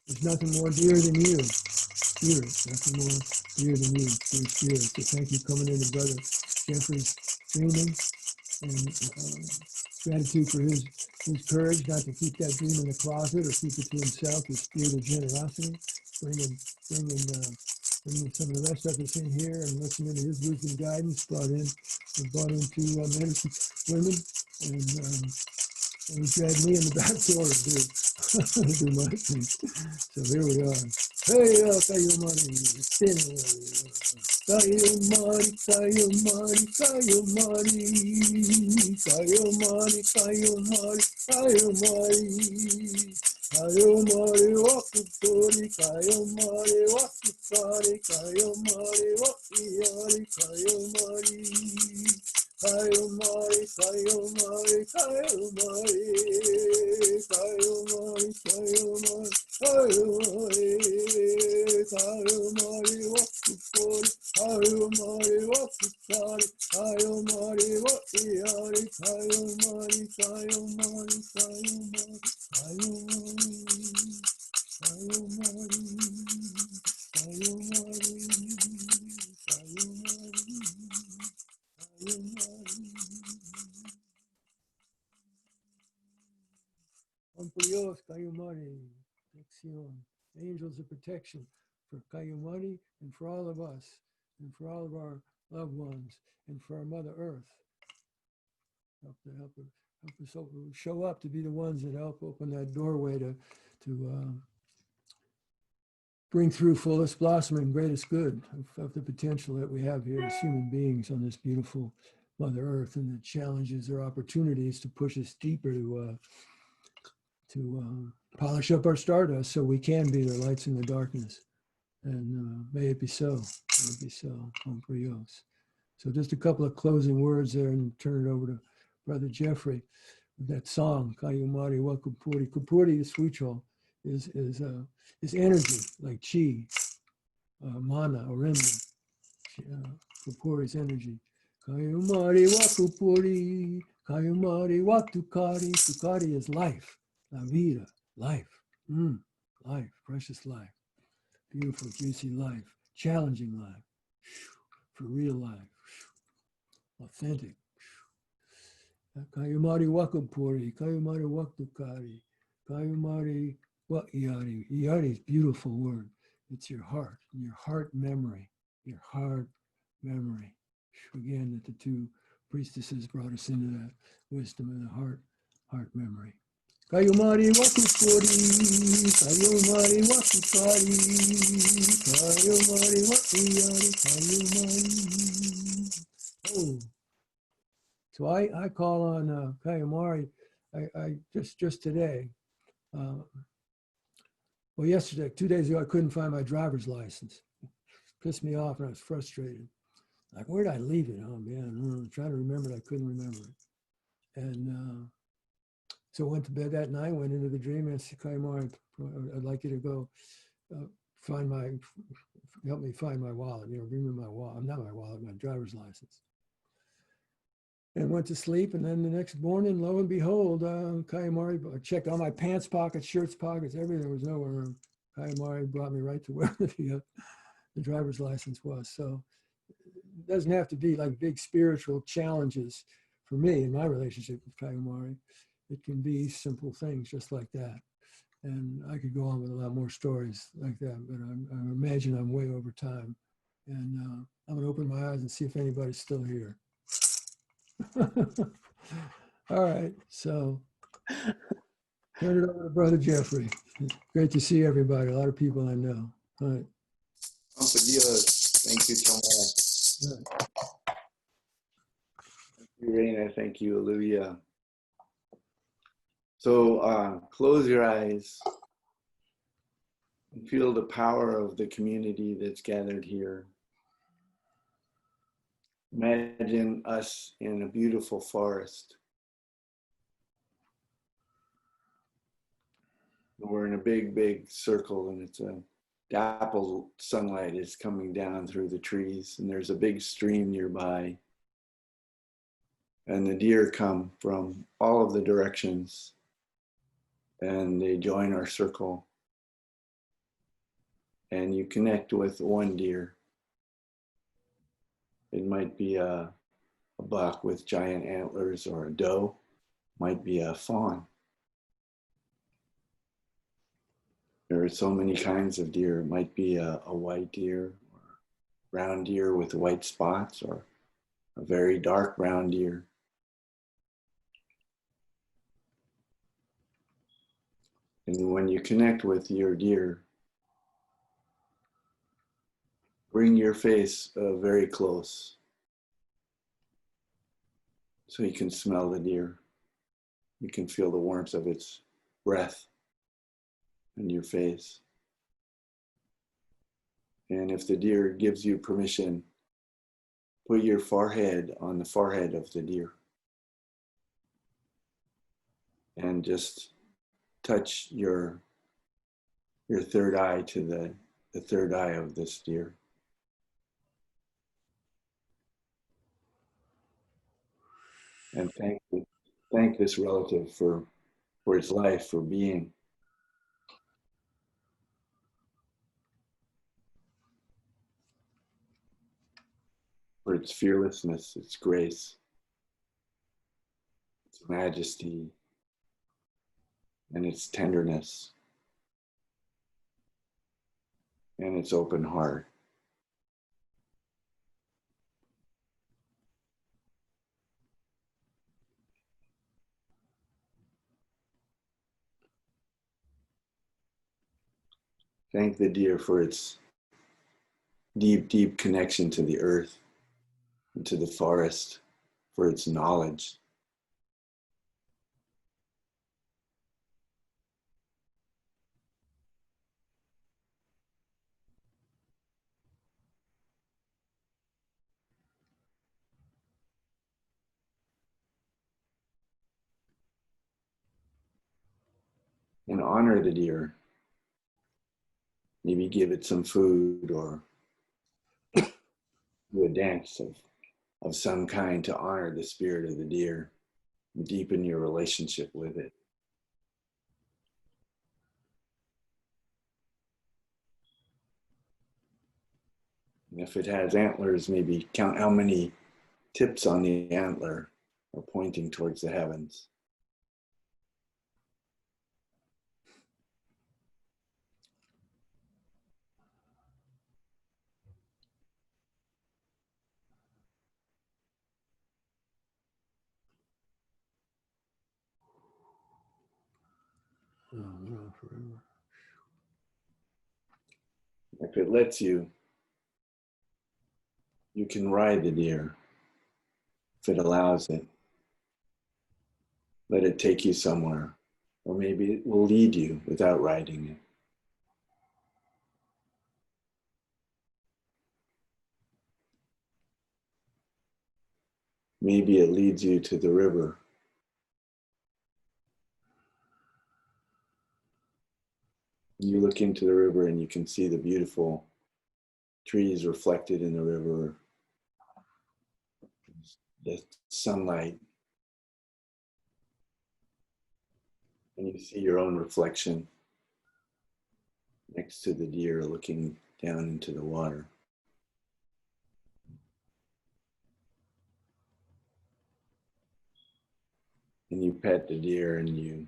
there's nothing more dear than you, Spirit. Nothing more dear than you, dear Spirit. So thank you coming into Brother Jeffrey's dreaming, and gratitude for his courage not to keep that dream in the closet or keep it to himself, his spirit of generosity, bringing some of the rest of us in here and listening to his wisdom guidance, brought into medicine women, and he dragged me in the back door to do my thing. So here we are. Hey, Kayumari, Kayumari, Kayumari, Kayumari, Kayumari, Kayumari, Kayumari, Kayumari, Wakupuri, Kayumari, Wakupari, Kayumari, Wakiyari, Kayumari. Kayumari, Kayumari, Kayumari, Kayumari, Kayumari, Kayumari, Kayumari, Wakupuri, Kayumari, Wakupari, Kayumari, Wakiyari, Kayumari, Kayumari, Kayumari, Kayumari, Kayumari, Kayumari, Kayumari. Amplios, Kayumari, Acción, angels of protection for Kayumari and for all of us, and for all of our loved ones, and for our Mother Earth. Help us show up to be the ones that help open that doorway to bring through fullest blossoming, greatest good of the potential that we have here as human beings on this beautiful Mother Earth, and the challenges or opportunities to push us deeper to polish up our stardust so we can be the lights in the darkness. And may it be so. May it be so. Om Priyos. So just a couple of closing words there, and turn it over to Brother Jeffrey. That song, Kayumari wa Kupuri. Kupuri, the sweet roll, is energy, like chi, mana, or remnant. Kupuri is energy. Kayumari wa Kupuri, Kayumari wa Tukari. Tukari is life, la vida, life, life, precious life, beautiful, juicy life, challenging life, for real life, authentic. Kayumari wa Kupuri, Kayumari wa Tukari, Kayumari wa Iari. Iari is a beautiful word. It's your heart memory, your heart memory. Again, that the two priestesses brought us into that wisdom of the heart memory. Kayumari wa Kupuri, Kayumari wa Tukari, Kayumari wa Iari, Kayumari. Oh. So I call on Kayumari. I just today, well, yesterday, 2 days ago, I couldn't find my driver's license. Pissed me off, and I was frustrated. Like, where did I leave it? Oh man, I'm trying to remember it. I couldn't remember it. And so I went to bed that night, went into the dream, and I said, Kayumari, I'd like you to go help me find my wallet. Bring me my wallet. Not my wallet, my driver's license. and went to sleep. And then the next morning, lo and behold, Kayamari, I checked all my pants pockets, shirts pockets, everything was nowhere. Kayamari brought me right to where the driver's license was. So it doesn't have to be like big spiritual challenges for me in my relationship with Kayamari. It can be simple things just like that. And I could go on with a lot more stories like that, but I imagine I'm way over time. And I'm gonna open my eyes and see if anybody's still here. All right, so turn it over to Brother Jeffrey. Great to see everybody, a lot of people I know. All right. Thank you, Tomas. Thank you, Raina. Thank you, Olivia. So close your eyes and feel the power of the community that's gathered here. Imagine us in a beautiful forest. We're in a big, big circle, and it's a dappled sunlight is coming down through the trees, and there's a big stream nearby. And the deer come from all of the directions, and they join our circle. And you connect with one deer. It might be a buck with giant antlers, or a doe, might be a fawn. There are so many kinds of deer. It might be a white deer, or a brown deer with white spots, or a very dark brown deer. And when you connect with your deer, bring your face very close so you can smell the deer. You can feel the warmth of its breath in your face. And if the deer gives you permission, put your forehead on the forehead of the deer. And just touch your third eye to the third eye of this deer. And thank this relative for its life, for being. For its fearlessness, its grace, its majesty, and its tenderness, and its open heart. Thank the deer for its deep, deep connection to the earth and to the forest, for its knowledge. And honor the deer. Maybe give it some food, or do a dance of some kind to honor the spirit of the deer and deepen your relationship with it. And if it has antlers, maybe count how many tips on the antler are pointing towards the heavens. Oh, no, forever. If it lets you, you can ride the deer. If it allows it, let it take you somewhere, or maybe it will lead you without riding it. Maybe it leads you to the river. You look into the river and you can see the beautiful trees reflected in the river. the sunlight, and you see your own reflection next to the deer looking down into the water. And you pet the deer and you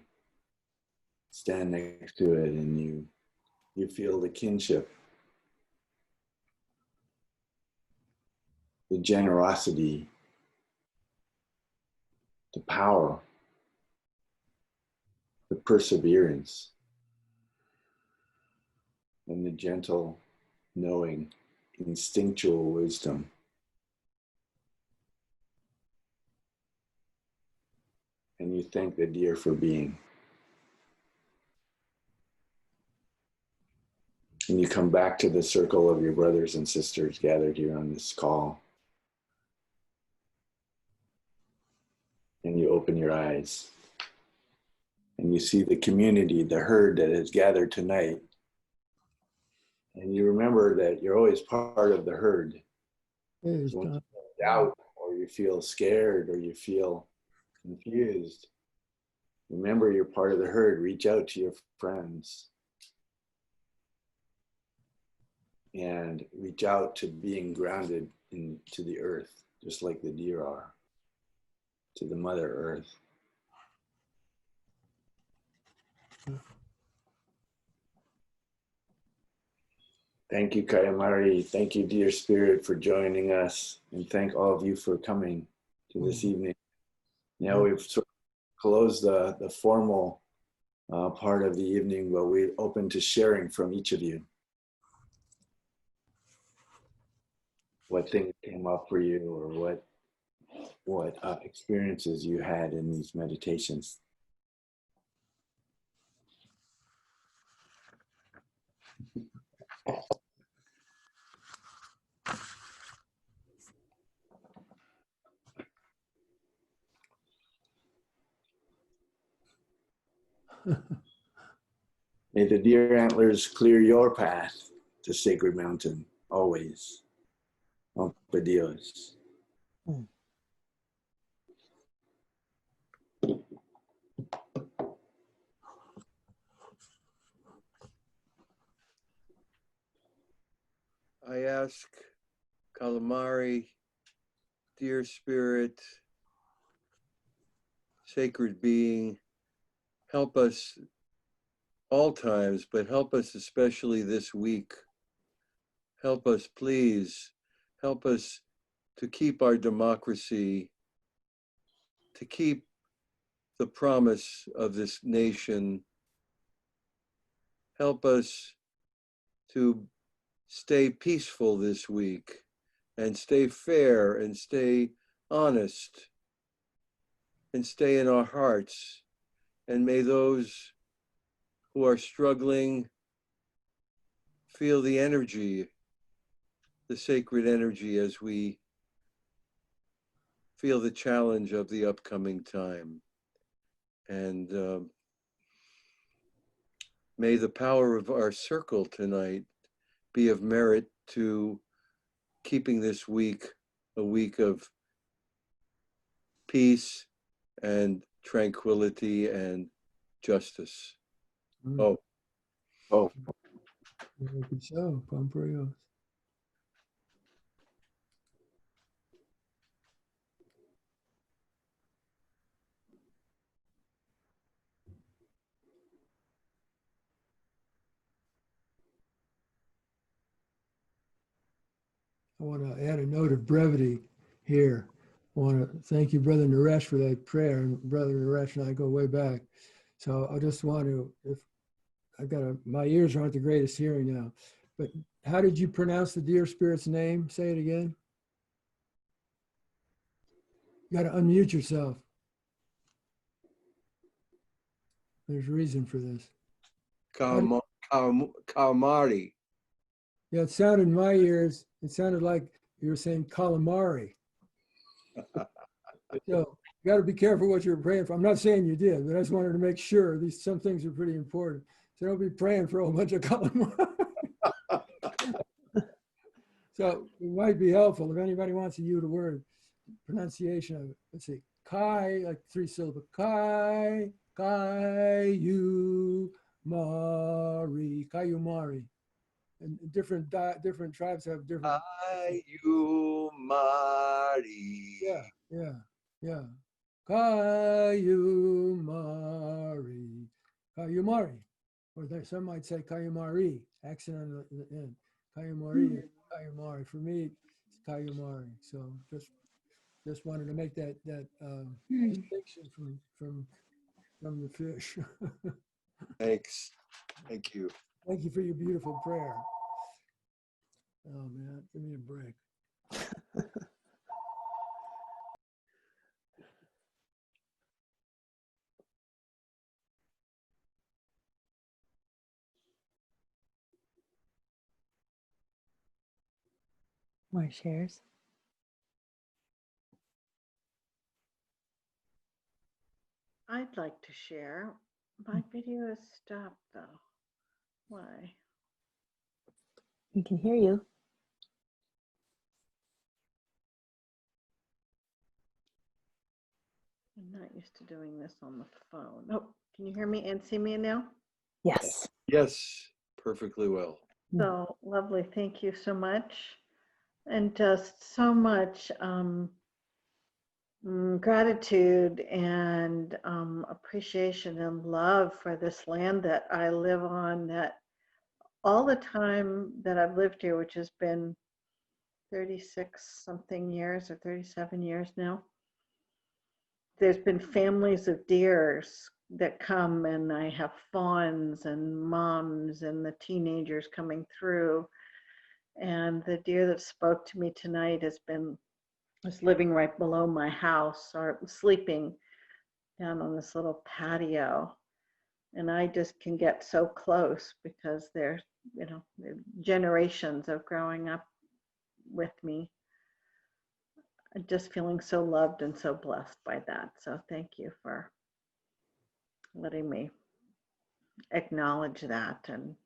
stand next to it and you feel the kinship, the generosity, the power, the perseverance, and the gentle, knowing, instinctual wisdom. And you thank the deer for being. And you come back to the circle of your brothers and sisters gathered here on this call. And you open your eyes. And you see the community, the herd that has gathered tonight. And you remember that you're always part of the herd. Hey, So when you doubt, or you feel scared, or you feel confused, remember you're part of the herd. Reach out to your friends. And reach out to being grounded into the earth, just like the deer are, to the Mother Earth. Thank you, Kayamari. Thank you, dear Spirit, for joining us. And thank all of you for coming to this evening. Now we've sort of closed the formal part of the evening, but we're open to sharing from each of you. What things came up for you, or what experiences you had in these meditations. May the deer antlers clear your path to Sacred Mountain, always. Ompa Dios. I ask Calamari, dear Spirit, sacred being, help us all times, but help us especially this week. Help us, please. Help us to keep our democracy, to keep the promise of this nation. Help us to stay peaceful this week and stay fair and stay honest and stay in our hearts. And may those who are struggling feel the energy, the sacred energy, as we feel the challenge of the upcoming time. And may the power of our circle tonight be of merit to keeping this week a week of peace and tranquility and justice. Oh. So, Pomprios. I want to add a note of brevity here. I want to thank you, Brother Naresh, for that prayer. And Brother Naresh and I go way back. So I just want to, if I've got my ears aren't the greatest hearing now, but how did you pronounce the deer spirit's name? Say it again. You got to unmute yourself. There's reason for this. Calamari. Yeah, it sounded in my ears, it sounded like you were saying calamari. So you got to be careful what you're praying for. I'm not saying you did, but I just wanted to make sure some things are pretty important. So don't be praying for a whole bunch of calamari. So it might be helpful if anybody wants to use a word. pronunciation of it. Let's see, Kai, like 3 syllable, Kai, Kayumari, Kayumari. And different tribes have different. Ayumari. Yeah. Kayumari. Kayumari. Or there, some might say Kayumari, accent on the end. Kayumari, Kayumari. For me, it's Kayumari. So just wanted to make that distinction from the fish. Thanks. Thank you. Thank you for your beautiful prayer. Oh man, give me a break. More shares. I'd like to share. My video is stopped though. Why? We can hear you. I'm not used to doing this on the phone. Oh, can you hear me and see me now? Yes. Yes, perfectly well. So lovely. Thank you so much. And just so much gratitude and appreciation and love for this land that I live on, that all the time that I've lived here, which has been 36 something years or 37 years now, there's been families of deers that come, and I have fawns and moms and the teenagers coming through. And the deer that spoke to me tonight was living right below my house, or sleeping down on this little patio. And I just can get so close because they're generations of growing up with me. Just feeling so loved and so blessed by that. So thank you for letting me acknowledge that, and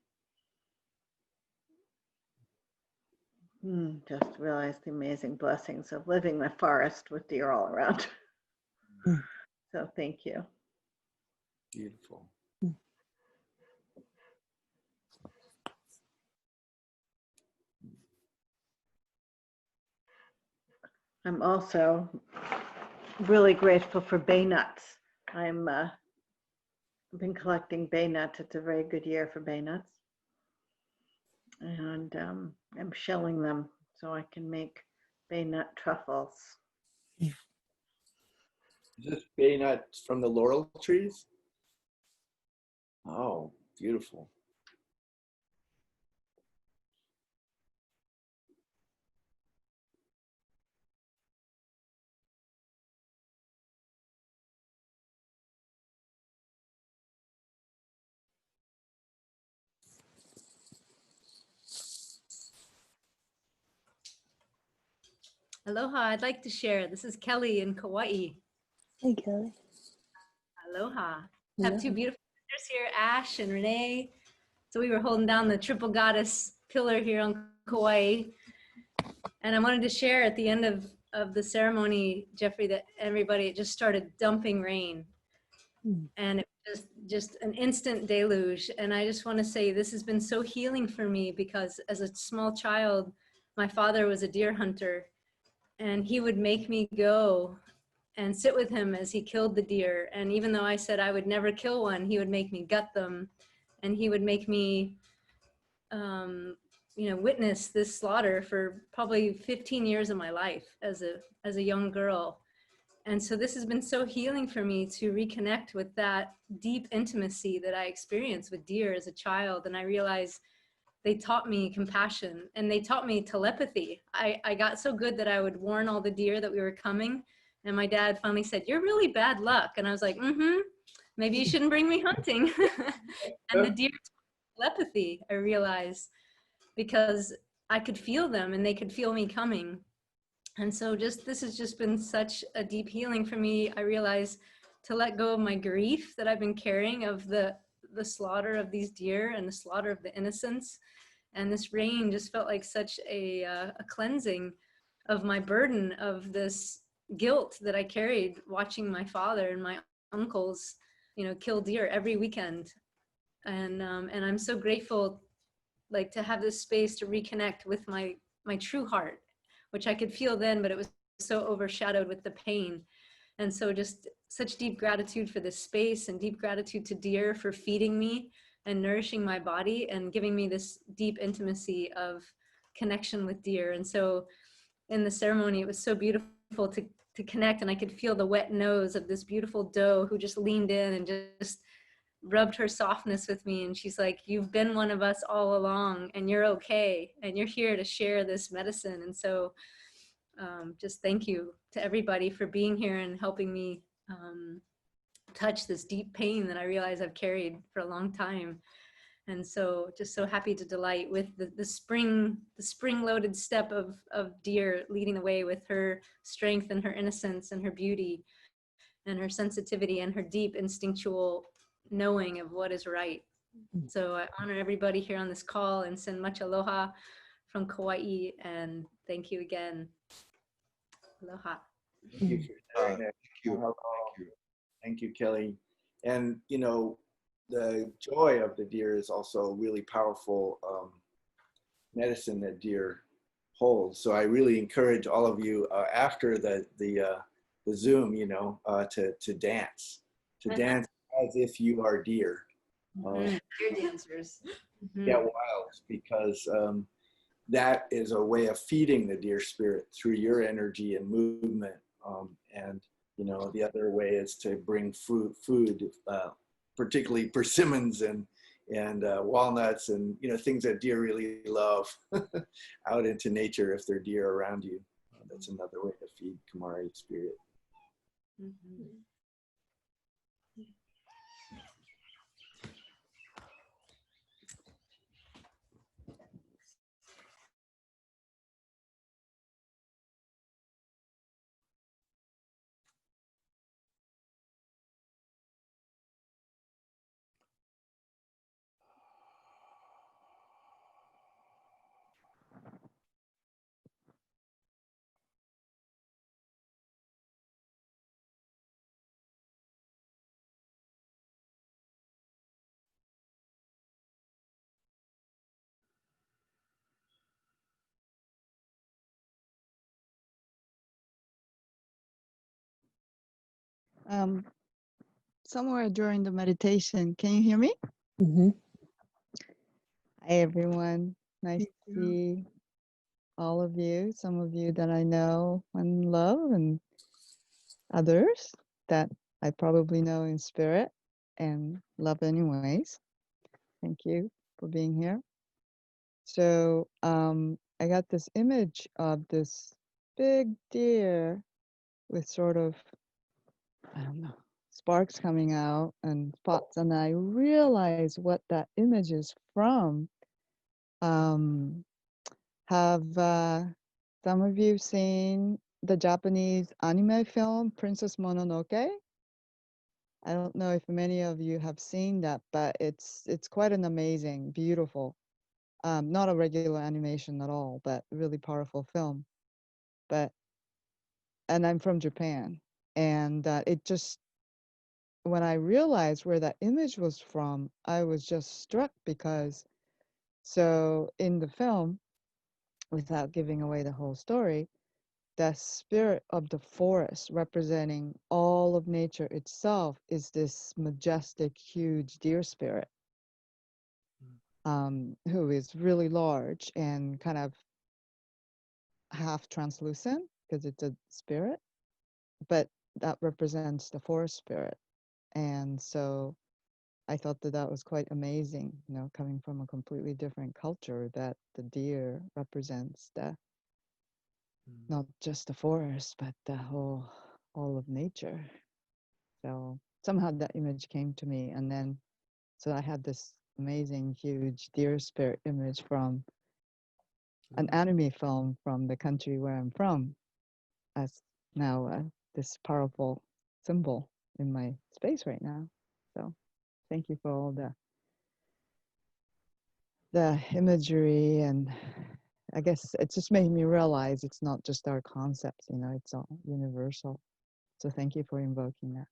just realize the amazing blessings of living in the forest with deer all around. So thank you. Beautiful. I'm also really grateful for bay nuts. I've been collecting bay nuts. It's a very good year for bay nuts. And I'm shelling them so I can make bay nut truffles. Is this bay nuts from the laurel trees? Oh, beautiful. Aloha, I'd like to share. This is Kelly in Kauai. Hey, Kelly. Aloha. I have two Aloha. beautiful sisters here, Ash and Renee. So we were holding down the triple goddess pillar here on Kauai. And I wanted to share at the end of the ceremony, Jeffrey, that everybody, it just started dumping rain. And it was just an instant deluge. And I just want to say this has been so healing for me, because as a small child, my father was a deer hunter, and he would make me go and sit with him as he killed the deer. And even though I said I would never kill one, he would make me gut them, and he would make me witness this slaughter for probably 15 years of my life as a young girl. And so this has been so healing for me to reconnect with that deep intimacy that I experienced with deer as a child. And I realized they taught me compassion, and they taught me telepathy. I got so good that I would warn all the deer that we were coming. And my dad finally said, "You're really bad luck." And I was like, maybe you shouldn't bring me hunting. And the deer taught telepathy, I realized, because I could feel them and they could feel me coming. And so this has just been such a deep healing for me. I realized to let go of my grief that I've been carrying of the slaughter of these deer and the slaughter of the innocents. And this rain just felt like such a cleansing of my burden of this guilt that I carried watching my father and my uncles, kill deer every weekend. And I'm so grateful, like, to have this space to reconnect with my true heart, which I could feel then, but it was so overshadowed with the pain. And so just such deep gratitude for this space, and deep gratitude to deer for feeding me and nourishing my body and giving me this deep intimacy of connection with deer. And so in the ceremony, it was so beautiful to connect, and I could feel the wet nose of this beautiful doe who just leaned in and just rubbed her softness with me. And she's like, you've been one of us all along, and you're okay, and you're here to share this medicine. And so just thank you to everybody for being here and helping me touch this deep pain that I realize I've carried for a long time. And so just so happy to delight with the spring loaded step of deer leading the way with her strength and her innocence and her beauty and her sensitivity and her deep instinctual knowing of what is right. So I honor everybody here on this call and send much aloha from Kauai, and thank you again. Aloha. Thank you for sharing that. Thank you. Hello. Thank you. Thank you, Kelly. And the joy of the deer is also a really powerful medicine that deer holds. So I really encourage all of you after the Zoom, to dance, dance as if you are deer. Deer dancers. Get wild, because that is a way of feeding the deer spirit through your energy and movement. And the other way is to bring food, particularly persimmons and walnuts and things that deer really love out into nature if they're deer around you. That's another way to feed Kumari spirit. Somewhere during the meditation, can you hear me? Mhm. Hi, everyone. Nice to see all of you, some of you that I know and love, and others that I probably know in spirit and love anyways. Thank you for being here. So I got this image of this big deer with sort of, I don't know, sparks coming out and spots, and I realize what that image is from. Have some of you seen the Japanese anime film Princess Mononoke? I don't know if many of you have seen that, but it's quite an amazing, beautiful, not a regular animation at all, but really powerful film. And I'm from Japan, and it just, when I realized where that image was from, I was just struck, because so in the film, without giving away the whole story, the spirit of the forest representing all of nature itself is this majestic, huge deer spirit, who is really large and kind of half translucent because it's a spirit, but that represents the forest spirit. And so I thought that that was quite amazing, coming from a completely different culture, that the deer represents the not just the forest, but the all of nature. So somehow that image came to me, and then so I had this amazing, huge deer spirit image from an anime film from the country where I'm from, as now this powerful symbol in my space right now. So thank you for all the imagery and I guess it just made me realize it's not just our concepts, it's all universal. So thank you for invoking that.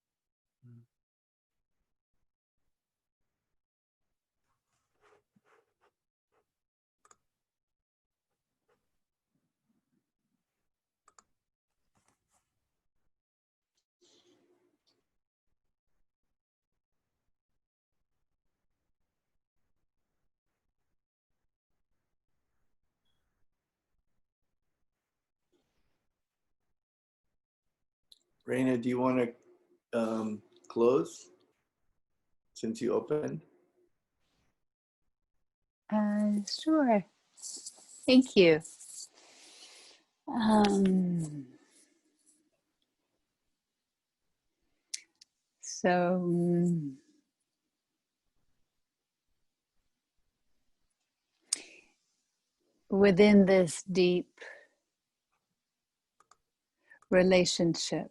Raina, do you want to close since you opened? Sure. Thank you. So within this deep relationship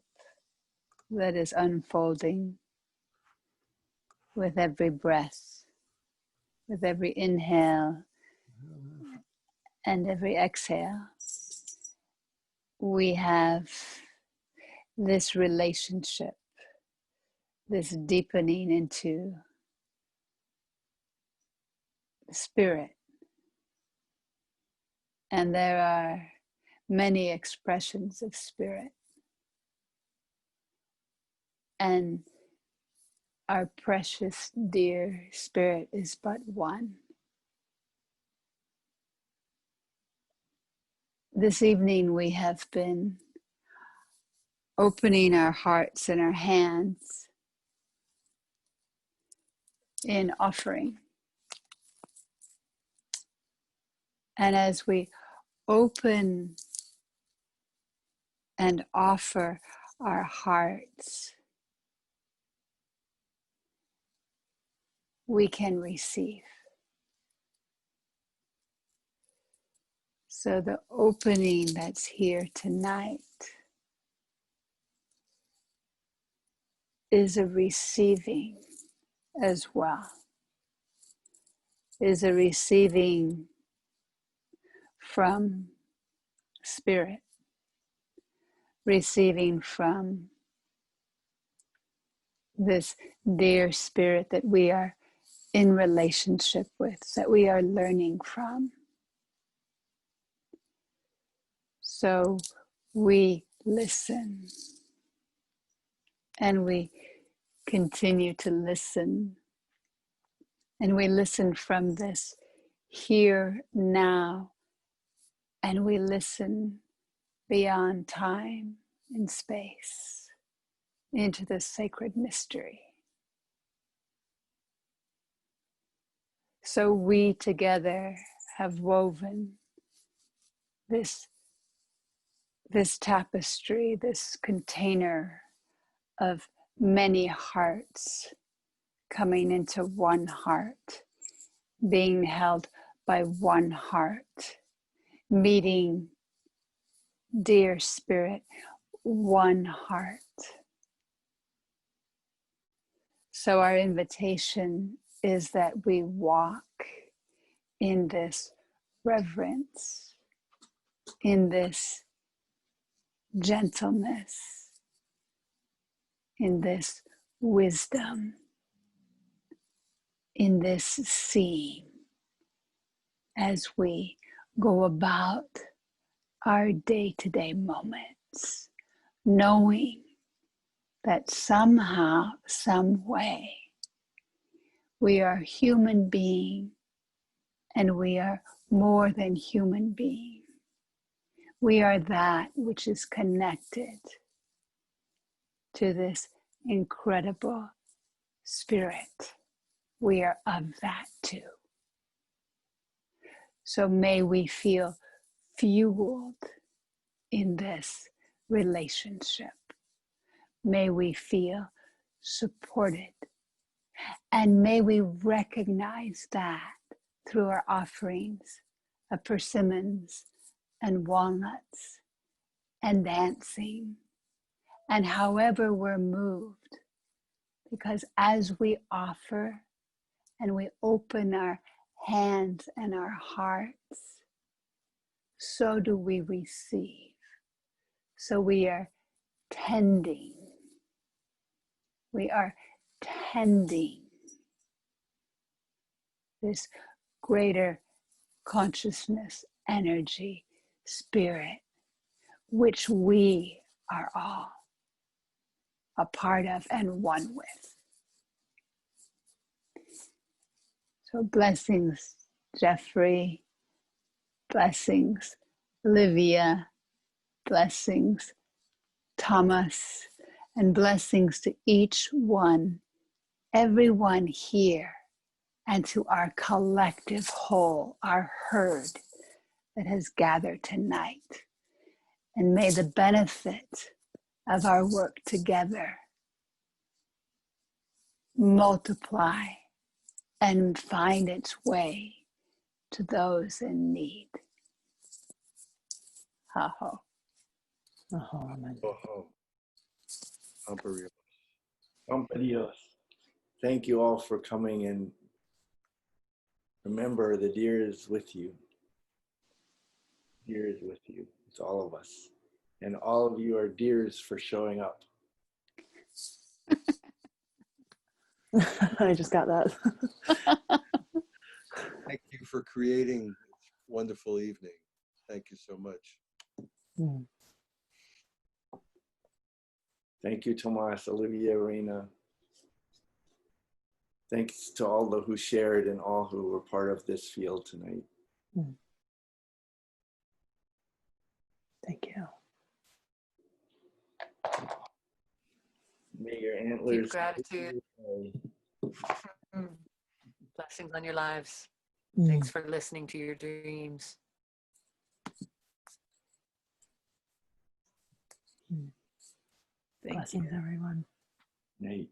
that is unfolding with every breath, with every inhale and every exhale, we have this relationship, this deepening into the spirit. And there are many expressions of spirit. And our precious, dear spirit is but one. This evening we have been opening our hearts and our hands in offering. And as we open and offer our hearts, we can receive. So the opening that's here tonight is a receiving as well, is a receiving from spirit, receiving from this dear spirit that we are in relationship with, that we are learning from. So we listen and we continue to listen, and we listen from this here now, and we listen beyond time and space into the sacred mystery. So we together have woven this tapestry, this container of many hearts coming into one heart, being held by one heart, meeting dear spirit, one heart. So our invitation is that we walk in this reverence, in this gentleness, in this wisdom, in this seeing, as we go about our day-to-day moments, knowing that somehow, some way, we are human being, and we are more than human being. We are that which is connected to this incredible spirit. We are of that too. So may we feel fueled in this relationship. May we feel supported. And may we recognize that through our offerings of persimmons and walnuts and dancing, and however we're moved. Because as we offer and we open our hands and our hearts, so do we receive. So we are tending. We are tending this greater consciousness, energy, spirit, which we are all a part of and one with. So blessings, Jeffrey. Blessings, Olivia. Blessings, Tomas. And blessings to each one, everyone here, and to our collective whole, our herd that has gathered tonight. And may the benefit of our work together multiply and find its way to those in need. Ha ho. Oh, amen. Oh, Amparios. Adios. Thank you all for coming, and remember, the deer is with you. Deer is with you. It's all of us. And all of you are deers for showing up. I just got that. Thank you for creating this wonderful evening. Thank you so much. Mm. Thank you, Tomas, Olivia, Raina. Thanks to all who shared and all who were part of this field tonight. Mm. Thank you. May your antlers. Deep gratitude. Blessings on your lives. Mm. Thanks for listening to your dreams. Blessings, everyone. Night.